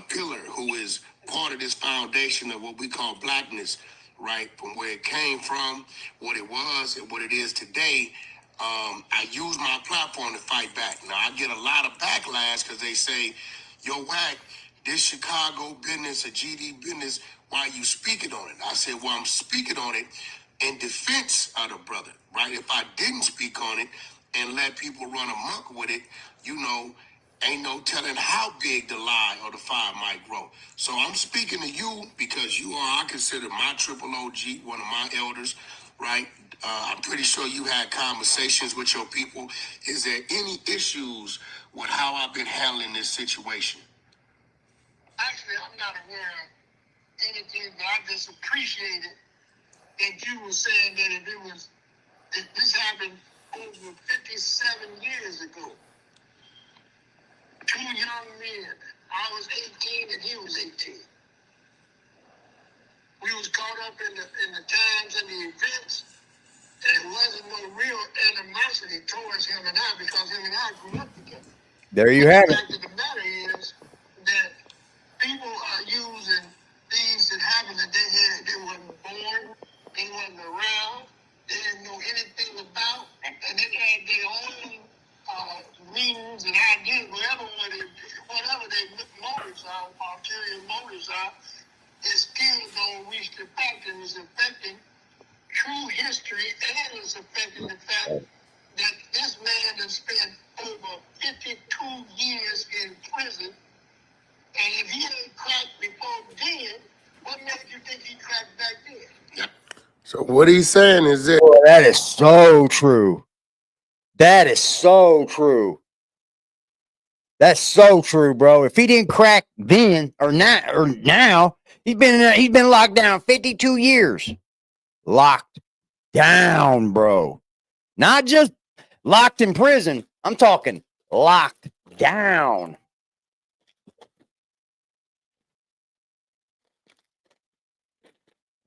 pillar, who is part of this foundation of what we call blackness, right? From where it came from, what it was, and what it is today. I use my platform to fight back. Now I get a lot of backlash because they say, "Yo, Wack, this Chicago business, a GD business, why you speaking on it?" I said, "Well, I'm speaking on it in defense of the brother, right? If I didn't speak on it and let people run amok with it, you know, ain't no telling how big the lie or the fire might grow." So I'm speaking to you because you are, I consider my triple OG, one of my elders, right? I'm pretty sure you had conversations with your people. Is there any issues with how I've been handling this situation? Actually, I'm not aware of anything, but I just appreciated that you were saying that if this happened over 57 years ago. Two young men. I was 18 and he was 18. We was caught up in the times and the events, and it wasn't no real animosity towards him and I because him and I grew up together. There you have it. The fact of the matter is that people are using things that happened that they wasn't born, they wasn't around, they didn't know anything about, and they had their own means and ideas, whatever their motives are, ulterior motives are, it still don't reach the fact that it's affecting true history, and it's affecting the fact that this man has spent over 52 years in prison, and if he ain't cracked before then, what made you think he cracked back then? So what he's saying is that Boy, that is so true. That is so true. That's so true, bro. If he didn't crack then or now, he's been locked down 52 years. Locked down, bro. Not just locked in prison. I'm talking locked down.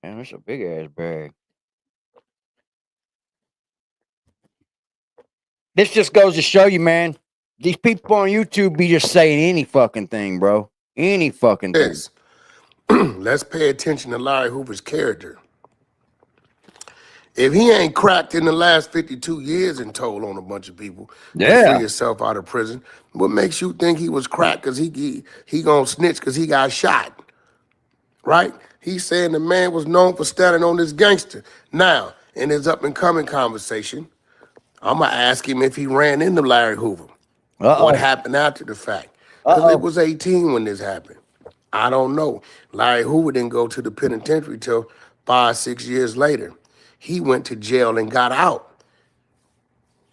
Man, that's a big ass bag. This just goes to show you, man. These people on YouTube be just saying any fucking thing, bro. Any fucking thing. is, let's pay attention to Larry Hoover's character. If he ain't cracked in the last 52 years and told on a bunch of people to free himself out of prison, what makes you think he was cracked because he gonna snitch because he got shot? Right? He's saying the man was known for standing on this gangster. Now, in his up-and-coming conversation, I'm going to ask him if he ran into Larry Hoover. What happened after the fact? Because it was 18 when this happened. I don't know. Larry Hoover didn't go to the penitentiary till 5-6 years later. He went to jail and got out.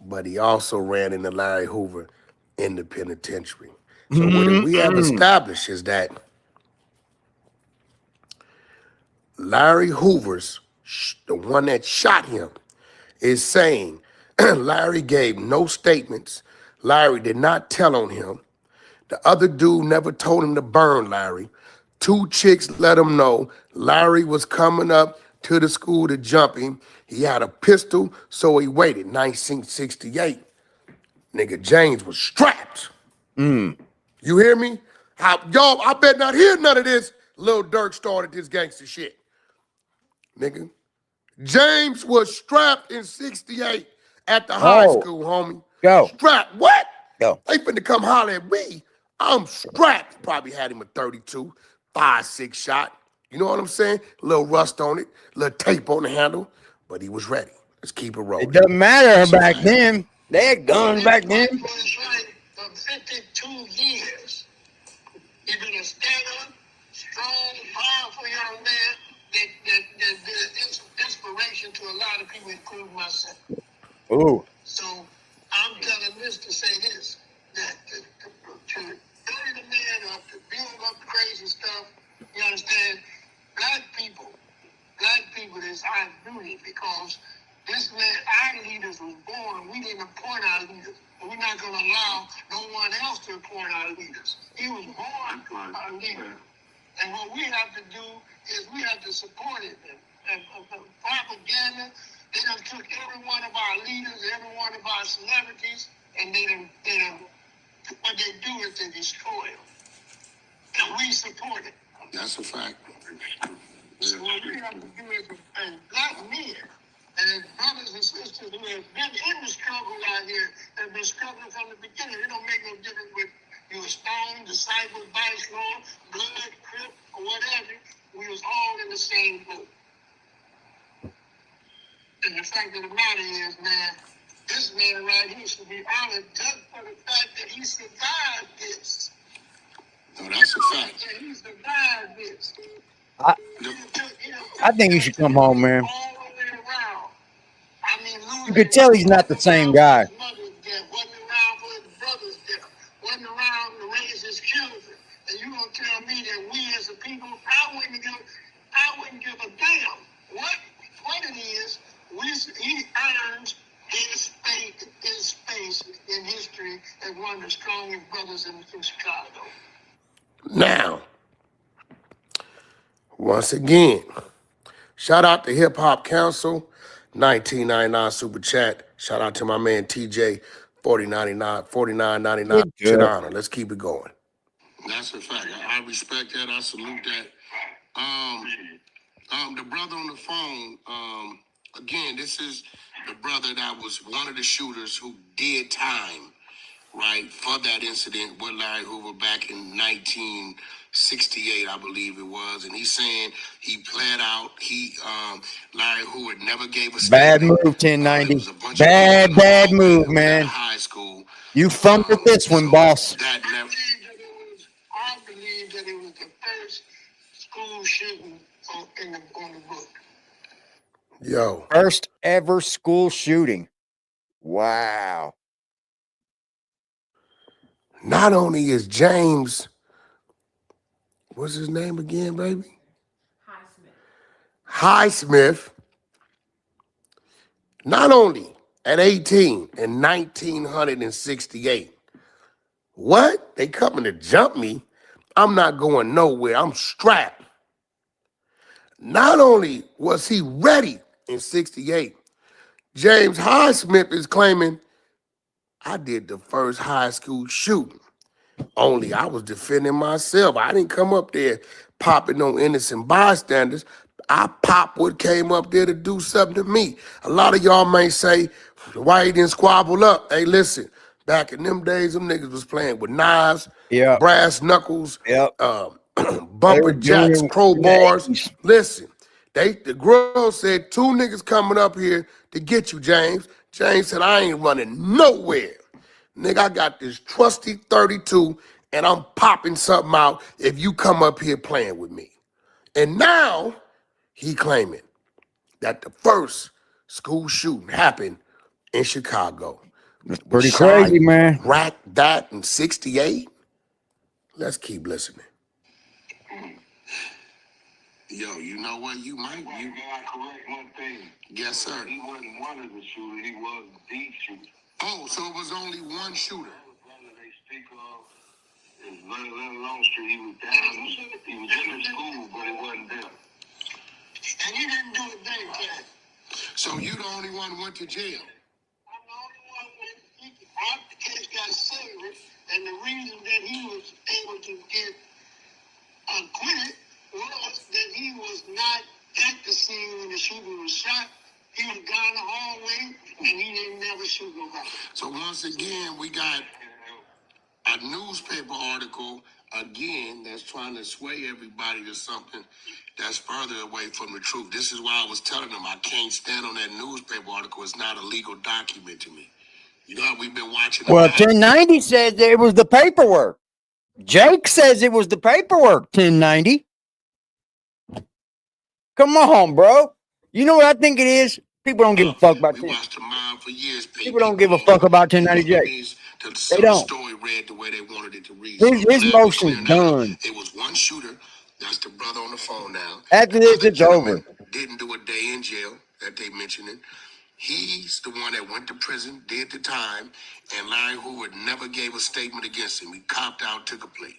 But he also ran into Larry Hoover in the penitentiary. So what we have established is that Larry Hoover's, the one that shot him, is saying Larry gave no statements. Larry did not tell on him. The other dude never told him to burn Larry. 2 chicks let him know Larry was coming up to the school to jump him. He had a pistol, so he waited. 1968. Nigga James was strapped. You hear me? Y'all, I bet not hear none of this. Lil Durk started this gangster shit. Nigga. James was strapped in 68 at the high school, homie. Go. Strapped. What? Go. They finna come holler at me. I'm strapped. Probably had him a 32, 5-6 shot. You know what I'm saying? A little rust on it, a little tape on the handle, but he was ready. Let's keep it rolling. It doesn't matter back then. They had guns back then. For 52 years. He's been a stand-up, strong, powerful young man that been inspiration to a lot of people, including myself. Ooh. So I'm telling this to say this, that to build the man up, to build up crazy stuff, you understand? Black people is our duty because this man, our leaders was born, we didn't appoint our leaders. And we're not going to allow no one else to appoint our leaders. He was born our leader. And what we have to do is we have to support it. And propaganda, they done took every one of our leaders, every one of our celebrities, and what they do is they destroy them. And we support it. That's a fact. So what we have to do is, as black men, and brothers and sisters who have been in the struggle out here, have been struggling from the beginning. It don't make no difference with you a Stone, Disciple, Vice Lord, Blood, Crip, or whatever. We was all in the same boat. And the fact of the matter is, man, this man right here should be honored just for the fact that he survived this. No, that's a fact. Yeah, he survived this. I think you should come home, man. All the way around. I mean, You could tell he's not the same guy. Wasn't around for his brother's death. Wasn't around to raise his children. And you gonna tell me that we as a people, I wouldn't give a damn what it is. He earns his space in history as one of the strongest brothers in Chicago. Now, once again, shout out to Hip Hop Council, 1999 Super Chat. Shout out to my man TJ, 49.99 shit honor. Let's keep it going. That's a fact. I respect that. I salute that. The brother on the phone, again, this is the brother that was one of the shooters who did time, right, for that incident with Larry Hoover back in 1968, I believe it was. And he's saying he pled out. Larry Hoover never gave a Bad statement. move, 1090. Bad move, man. High school. You fumbled this one, boss. I believe that it was the first school shooting on the book. Yo, First ever school shooting. Wow. not only is James, what's his name again, baby? Highsmith. Not only at 18 in 1968. What? They coming to jump me? I'm not going nowhere. I'm strapped. Not only was he ready in 68, James Highsmith is claiming, I did the first high school shooting. Only I was defending myself. I didn't come up there popping no innocent bystanders. I popped what came up there to do something to me. A lot of y'all may say, why he didn't squabble up? Hey, listen, back in them days, them niggas was playing with knives, Yep. brass knuckles, Yep. bumper were jacks, doing it in the crowbars. 80s. Listen, the girl said, 2 niggas coming up here to get you, James. James said, I ain't running nowhere. Nigga, I got this trusty 32 and I'm popping something out if you come up here playing with me. And now he claiming that the first school shooting happened in Chicago. It's pretty crazy, man. Rack that in 68. Let's keep listening. Yo, you know what? You might. May I correct one thing? Yes, sir. He wasn't one of the shooters. He was the shooter. Oh, so it was only one shooter. The brother they speak of is Long Street. He was down. He was in the school, but he wasn't there. And he didn't do a thing, Cat. So you the only one who went to jail? I'm the only one after the case got settled, and the reason that he was able to get acquitted was that he was not at the scene when the shooter was shot. He was down the hallway, and he didn't never shoot nobody. So once again, we got a newspaper article again that's trying to sway everybody to something that's further away from the truth. This is why I was telling them I can't stand on that newspaper article. It's not a legal document to me. You know how we've been watching. Well, 1090 says it was the paperwork. Jake says it was the paperwork. 1090. Come on, bro. You know what I think it is? People don't give a fuck about We 10. watched the mob for years. People don't give a fuck about 1090 Jake. They don't. Story read the way they wanted it to read. His motion's done. It was one shooter. That's the brother on the phone now. After this, it's over. Didn't do a day in jail that they mentioned it. He's the one that went to prison, did the time, and Larry Hoover never gave a statement against him. He copped out, took a plea.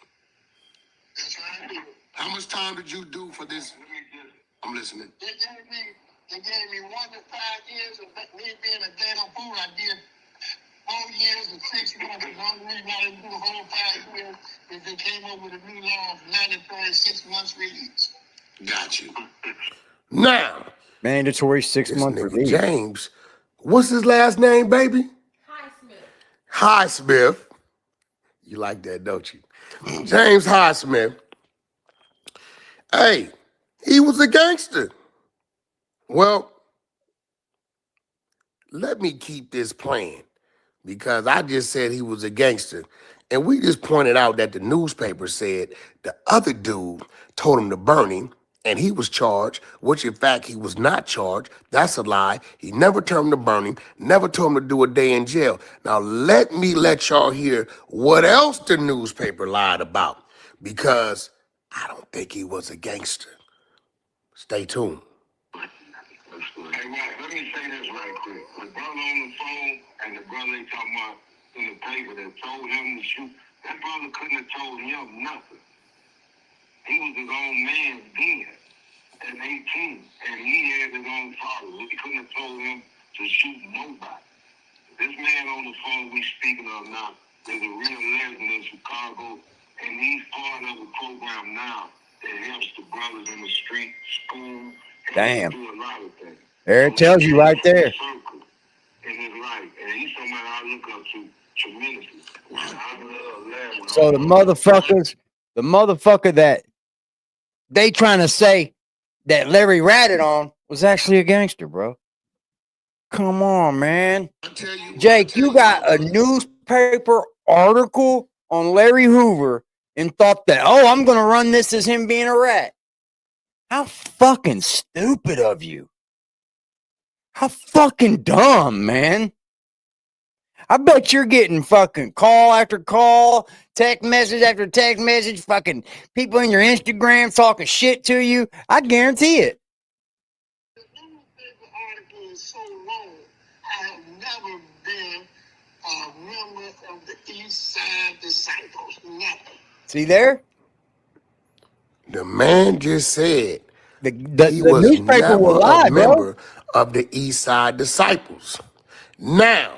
That's what I did. How much time did you do for this? I'm listening. They gave me 1 to 5 years of me being a damn fool. I did 4 years and 6 months. The only reason I didn't do the whole 5 years is they came up with a new law of 94 and 6 months release. Got you. Now, mandatory 6 month release. James, what's his last name, baby? Highsmith. You like that, don't you? James Highsmith. Hey, he was a gangster. Well, let me keep this playing because I just said he was a gangster. And we just pointed out that the newspaper said the other dude told him to burn him and he was charged, which in fact he was not charged. That's a lie. He never told him to burn him, never told him to do a day in jail. Now let me let y'all hear what else the newspaper lied about because I don't think he was a gangster. Stay tuned. Hey, Wack, let me say this right quick. The brother on the phone and the brother they talking about in the paper that told him to shoot, that brother couldn't have told him nothing. He was his own man then at 18, and he had his own father. He couldn't have told him to shoot nobody. This man on the phone we speaking of now is a real legend in Chicago, and he's part of a program now that helps the brothers in the street, school, Damn. do a lot of things. There it tells you right there. In his life, and he's somebody I look up to tremendously. I love Larry. So the motherfucker that they trying to say that Larry ratted on was actually a gangster, bro. Come on, man. Jake, you got a newspaper article on Larry Hoover and thought that, oh, I'm going to run this as him being a rat. How fucking stupid of you. How fucking dumb, man. I bet you're getting fucking call after call, text message after text message, fucking people in your Instagram talking shit to you. I guarantee it. The newspaper article is so long. I have never been a member of the East Side Disciples. Never. See there? The man just said The he was newspaper never will a lie, bro. member of the East Side Disciples. Now,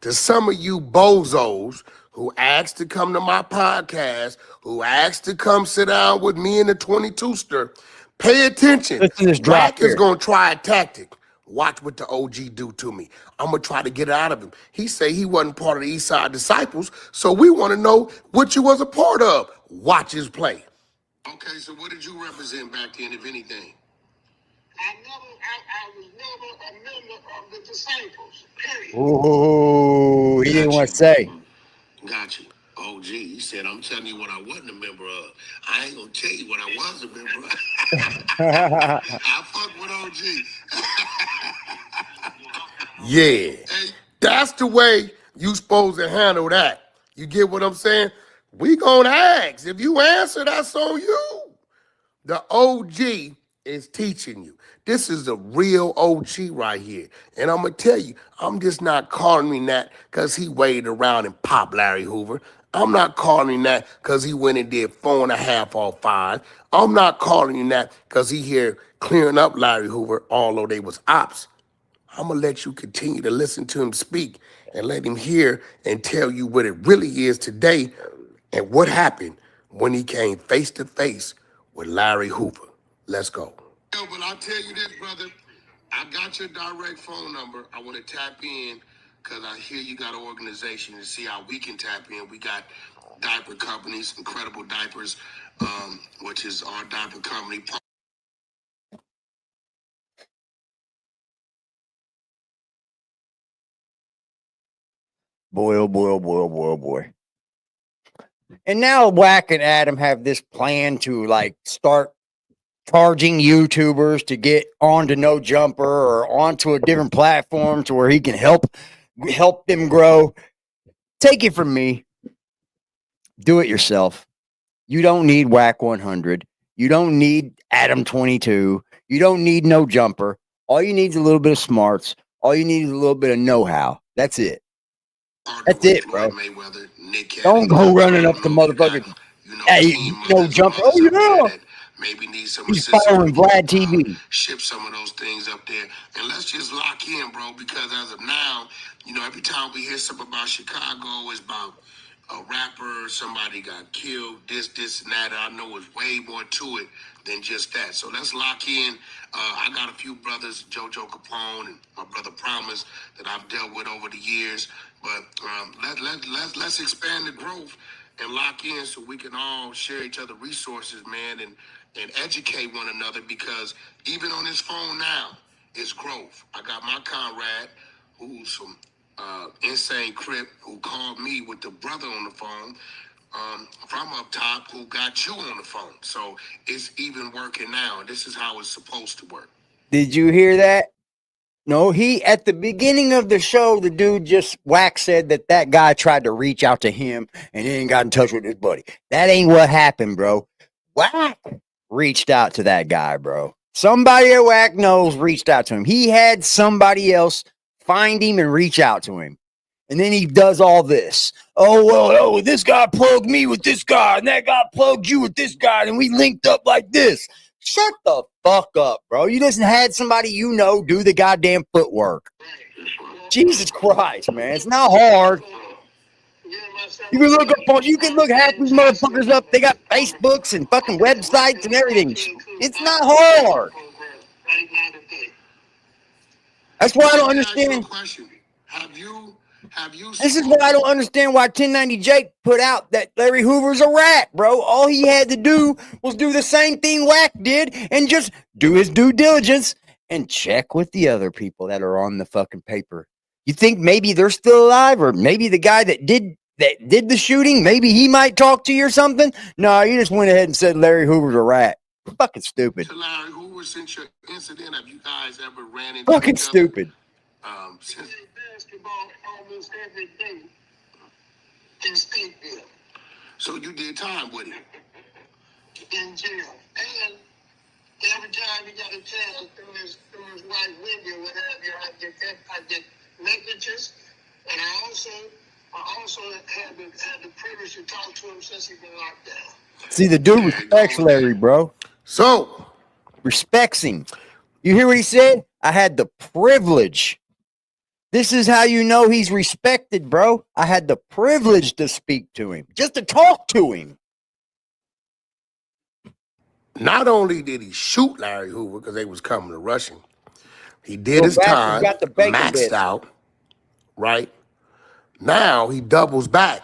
to some of you bozos who asked to come to my podcast, who asked to come sit down with me in the 22-ster, pay attention. Listen to this drop Wack is here. going to try a tactic. Watch what the OG do to me. I'm going to try to get it out of him. He say he wasn't part of the East Side Disciples, so we want to know what you was a part of. Watch his play. Okay, so what did you represent back then, if anything? I was never a member of the disciples, period. Ooh, he didn't want to say. Got you. OG, he said, I'm telling you what I wasn't a member of. I ain't gonna tell you what I was a member of. I fuck with OG. Yeah, that's the way you supposed to handle that. You get what I'm saying? We gonna ask. If you answer, that's on you. The OG is teaching you. This is the real OG right here. And I'm going to tell you, I'm just not calling him that because he waited around and popped Larry Hoover. I'm not calling him that because he went and did 4.5 off 5. I'm not calling him that because he here clearing up Larry Hoover, although they was ops. I'm going to let you continue to listen to him speak and let him hear and tell you what it really is today and what happened when he came face to face with Larry Hoover. Let's go. Yo, but I'll tell you this, brother. I got your direct phone number. I want to tap in because I hear you got an organization to see how we can tap in. We got diaper companies, Incredible Diapers, which is our diaper company. Boy, oh boy, oh boy, oh boy, oh boy. And now Wack and Adam have this plan to like start charging YouTubers to get onto No Jumper or onto a different platform to where he can help them grow. Take it from me. Do it yourself. You don't need Wack 100. You don't need Adam 22. You don't need No Jumper. All you need is a little bit of smarts. All you need is a little bit of know-how. That's it. That's it, bro. Don't go running up to motherfuckers. Hey, No Jumper. Oh, yeah. Maybe need some He's following Vlad TV. Ship some of those things up there. And let's just lock in, bro, because as of now, every time we hear something about Chicago, it's about a rapper, somebody got killed, this, and that. I know it's way more to it than just that. So let's lock in. I got a few brothers, JoJo Capone and my brother Promise, that I've dealt with over the years. But let's expand the growth and lock in so we can all share each other resources, man, and educate one another, because even on this phone now, it's growth. I got my comrade, who's some insane crip, who called me with the brother on the phone from up top, who got you on the phone. So it's even working now. This is how it's supposed to work. Did you hear that? No, at the beginning of the show, the dude Wack said that guy tried to reach out to him and then got in touch with his buddy. That ain't what happened, bro. Wack reached out to that guy, bro. Somebody at Wack knows reached out to him. He had somebody else find him and reach out to him. And then he does all this. Oh, this guy plugged me with this guy, and that guy plugged you with this guy, and we linked up like this. Shut the fuck up, bro. You just had somebody do the goddamn footwork. Jesus Christ, man. It's not hard. You can look half these motherfuckers up. They got Facebooks and fucking websites and everything. It's not hard. That's why I don't understand. This is why I don't understand why 1090 Jake put out that Larry Hoover's a rat, bro. All he had to do was do the same thing Wack did and just do his due diligence and check with the other people that are on the fucking paper. You think maybe they're still alive, or maybe the guy that did the shooting, maybe he might talk to you or something? No, you just went ahead and said Larry Hoover's a rat. Fucking stupid. To Larry Hoover. Hoover, since your incident, have you guys ever ran into Fucking each other? stupid. Since Play basketball almost every day in Stateville, so you did time with him. in jail. And every time he got a chance through his white window, what have you, I get messages. And I also had the privilege to talk to him since he's been locked down. See, the dude respects Larry, bro. So Respects him. You hear what he said? I had the privilege. This is how you know he's respected, bro. I had the privilege to speak to him, just to talk to him. not only did he shoot Larry Hoover because they was coming to rush him, he did Well, his Wack time, got the bacon maxed bit. out, right? Now he doubles back.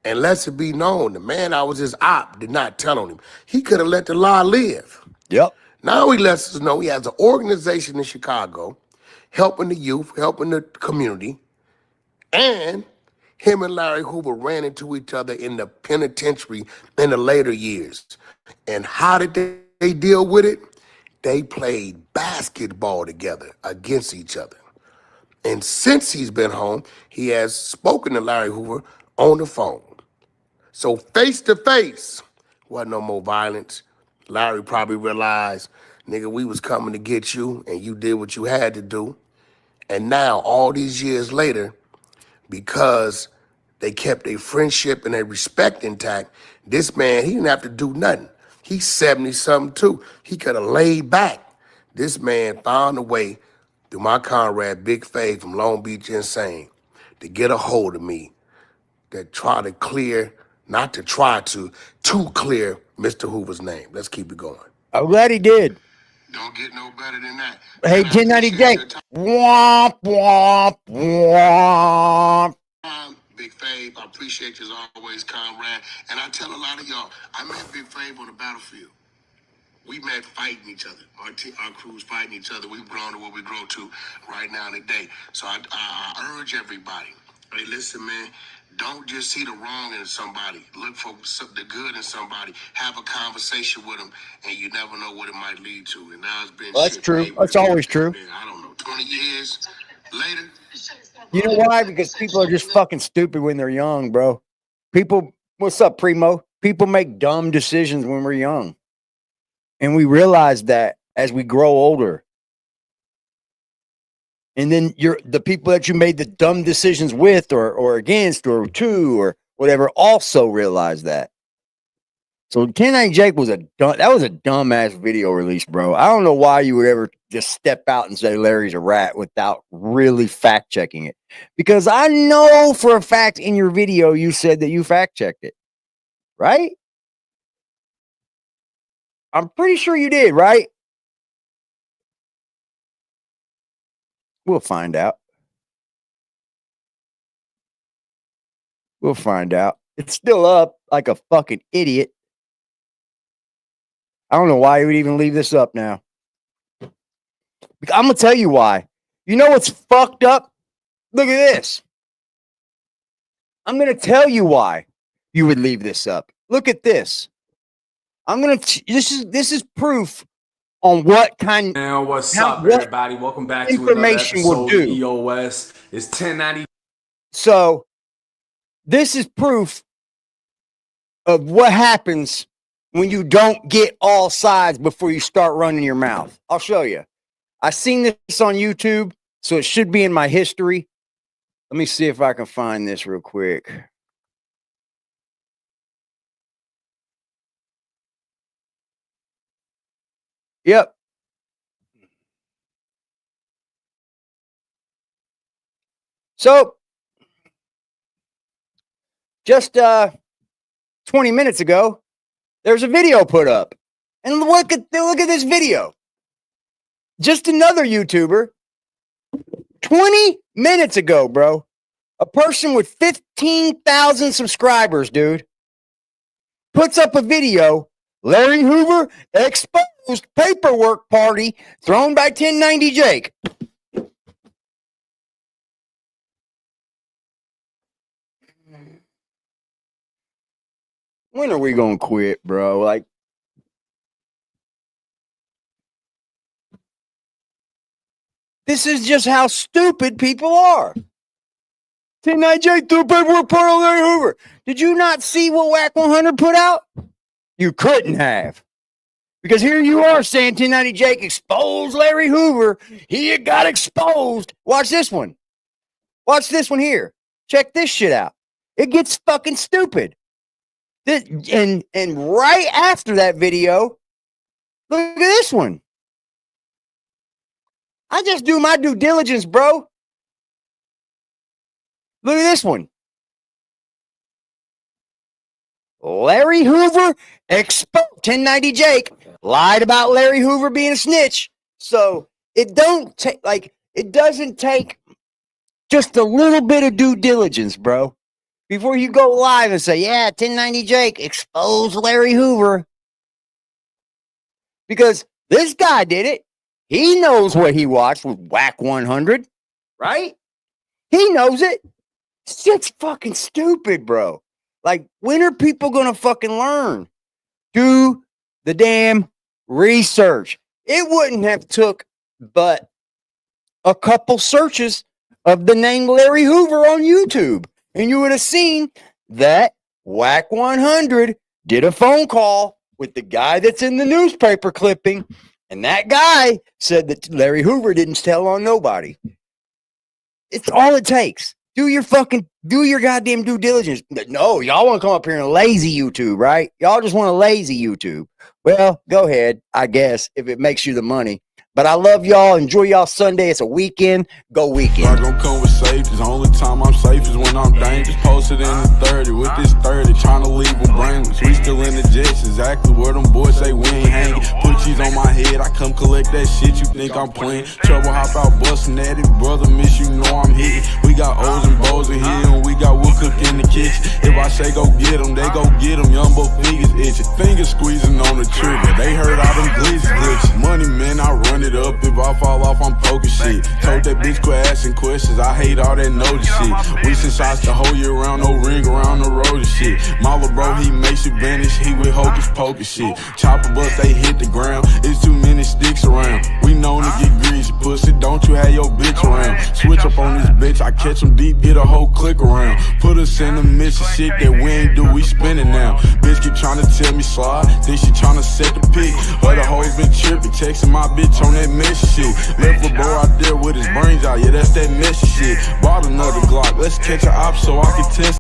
And lets it be known, the man I was his op did not tell on him. He could have let the lie live. Yep. Now he lets us know he has an organization in Chicago helping the youth, helping the community, and him and Larry Hoover ran into each other in the penitentiary in the later years. And how did they deal with it? They played basketball together against each other. And since he's been home, he has spoken to Larry Hoover on the phone. So face to face, wasn't no more violence. Larry probably realized, nigga, we was coming to get you and you did what you had to do. And now, all these years later, because they kept their friendship and their respect intact, this man, he didn't have to do nothing. He's 70-something too. He could have laid back. This man found a way through my comrade, Big Faye from Long Beach Insane, to get a hold of me that try to clear, not to try to clear Mr. Hoover's name. Let's keep it going. I'm glad he did. Don't get no better than that. Hey, And I 1090 appreciate Jake. your time. Womp, womp, womp. Big Fave, I appreciate you as always, comrade. And I tell a lot of y'all, I met Big Fave on the battlefield. We met fighting each other. Our crews fighting each other. We've grown to what we grow to right now today. So I urge everybody, hey, listen, man, don't just see the wrong in somebody. Look for the good in somebody. Have a conversation with them, and you never know what it might lead to. And now it's been Well, that's shit, true. baby. That's always true. Man, I don't know, 20 years later. You know why? Because people are just fucking stupid when they're young, bro. People, what's up, Primo? People make dumb decisions when we're young. And we realize that as we grow older. And then the people that you made the dumb decisions with or against or to or whatever also realize that. So 1090 Jake was that was a dumbass video release, bro. I don't know why you would ever just step out and say Larry's a rat without really fact checking it. Because I know for a fact in your video you said that you fact checked it. Right? I'm pretty sure you did, right? We'll find out. We'll find out. It's still up like a fucking idiot. I don't know why you would even leave this up now. I'm going to tell you why. You know what's fucked up? Look at this. I'm going to tell you why you would leave this up. Look at this. I'm going to this is proof on what kind Man, what's how, up, what everybody? Welcome back to another information will episode of do. EOS. It's 1090. So this is proof of what happens when you don't get all sides before you start running your mouth. I'll show you. I seen this on YouTube, so it should be in my history. Let me see if I can find this real quick. Yep. So just 20 minutes ago, there's a video put up. And look at this video. Just another YouTuber. 20 minutes ago, bro. A person with 15,000 subscribers, dude, puts up a video. Larry Hoover exposed paperwork party thrown by 1090 Jake. When are we gonna quit, bro? Like, This is just how stupid people are. 1090J threw paperwork part on Larry Hoover. Did you not see what Wack 100 put out? You couldn't have. Because here you are saying 1090 Jake exposed Larry Hoover. He got exposed. Watch this one. Watch this one here. Check this shit out. It gets fucking stupid. And right after that video, look at this one. I just do my due diligence, bro. Look at this one. Larry Hoover exposed. 1090 Jake lied about Larry Hoover being a snitch. So it doesn't take just a little bit of due diligence, bro. Before you go live and say, yeah, 1090 Jake exposed Larry Hoover. Because this guy did it. He knows what he watched with Wack 100, right? He knows it. Shit's fucking stupid, bro. Like, when are people gonna fucking learn? Do the damn research. It wouldn't have took but a couple searches of the name Larry Hoover on YouTube, and you would have seen that Wack 100 did a phone call with the guy that's in the newspaper clipping, and that guy said that Larry Hoover didn't tell on nobody. It's all it takes. Do your goddamn due diligence. No, y'all want to come up here and lazy YouTube, right? Y'all just want to lazy YouTube. Well, go ahead, I guess, if it makes you the money. But I love y'all. Enjoy y'all Sunday. It's a weekend. Go weekend. I gon' come with safety. The only time I'm safe is when I'm dangerous. Posted in the 30 with this 30, trying to leave them brainless. We still in the jets, exactly where them boys say we ain't hanging. Put cheese on my head, I come collect that shit. You think I'm playing? Trouble hop out busting at it, brother. Miss you know I'm hitting. We got O's and Bo's in here, and we got wood cook in the kitchen. If I say go get them, they go get them. Young boy fingers itching, fingers squeezing on the trigger. They heard all them glitches. Money man, I run it up. If I fall off, I'm poking shit. Told that bitch quit asking questions. I hate all that notice shit. We send shots the whole year round, no ring around the road and shit. Mama bro, he makes you vanish. He with hocus pocus shit. Chopper bus, they hit the ground. It's too many sticks around. We known to get greasy, pussy. Don't you have your bitch around? Switch up on this bitch. I catch them deep, get a whole click around. Put us in the midst of shit that we ain't do. We spinning now. Bitch keep trying to tell me slide. Think she trying to set the pick. Other hoes been tripping, texting my bitch on that shit. Left a bro out there with his brains out, yeah, that's that messy shit. Bought another Glock, let's catch a op so I can test.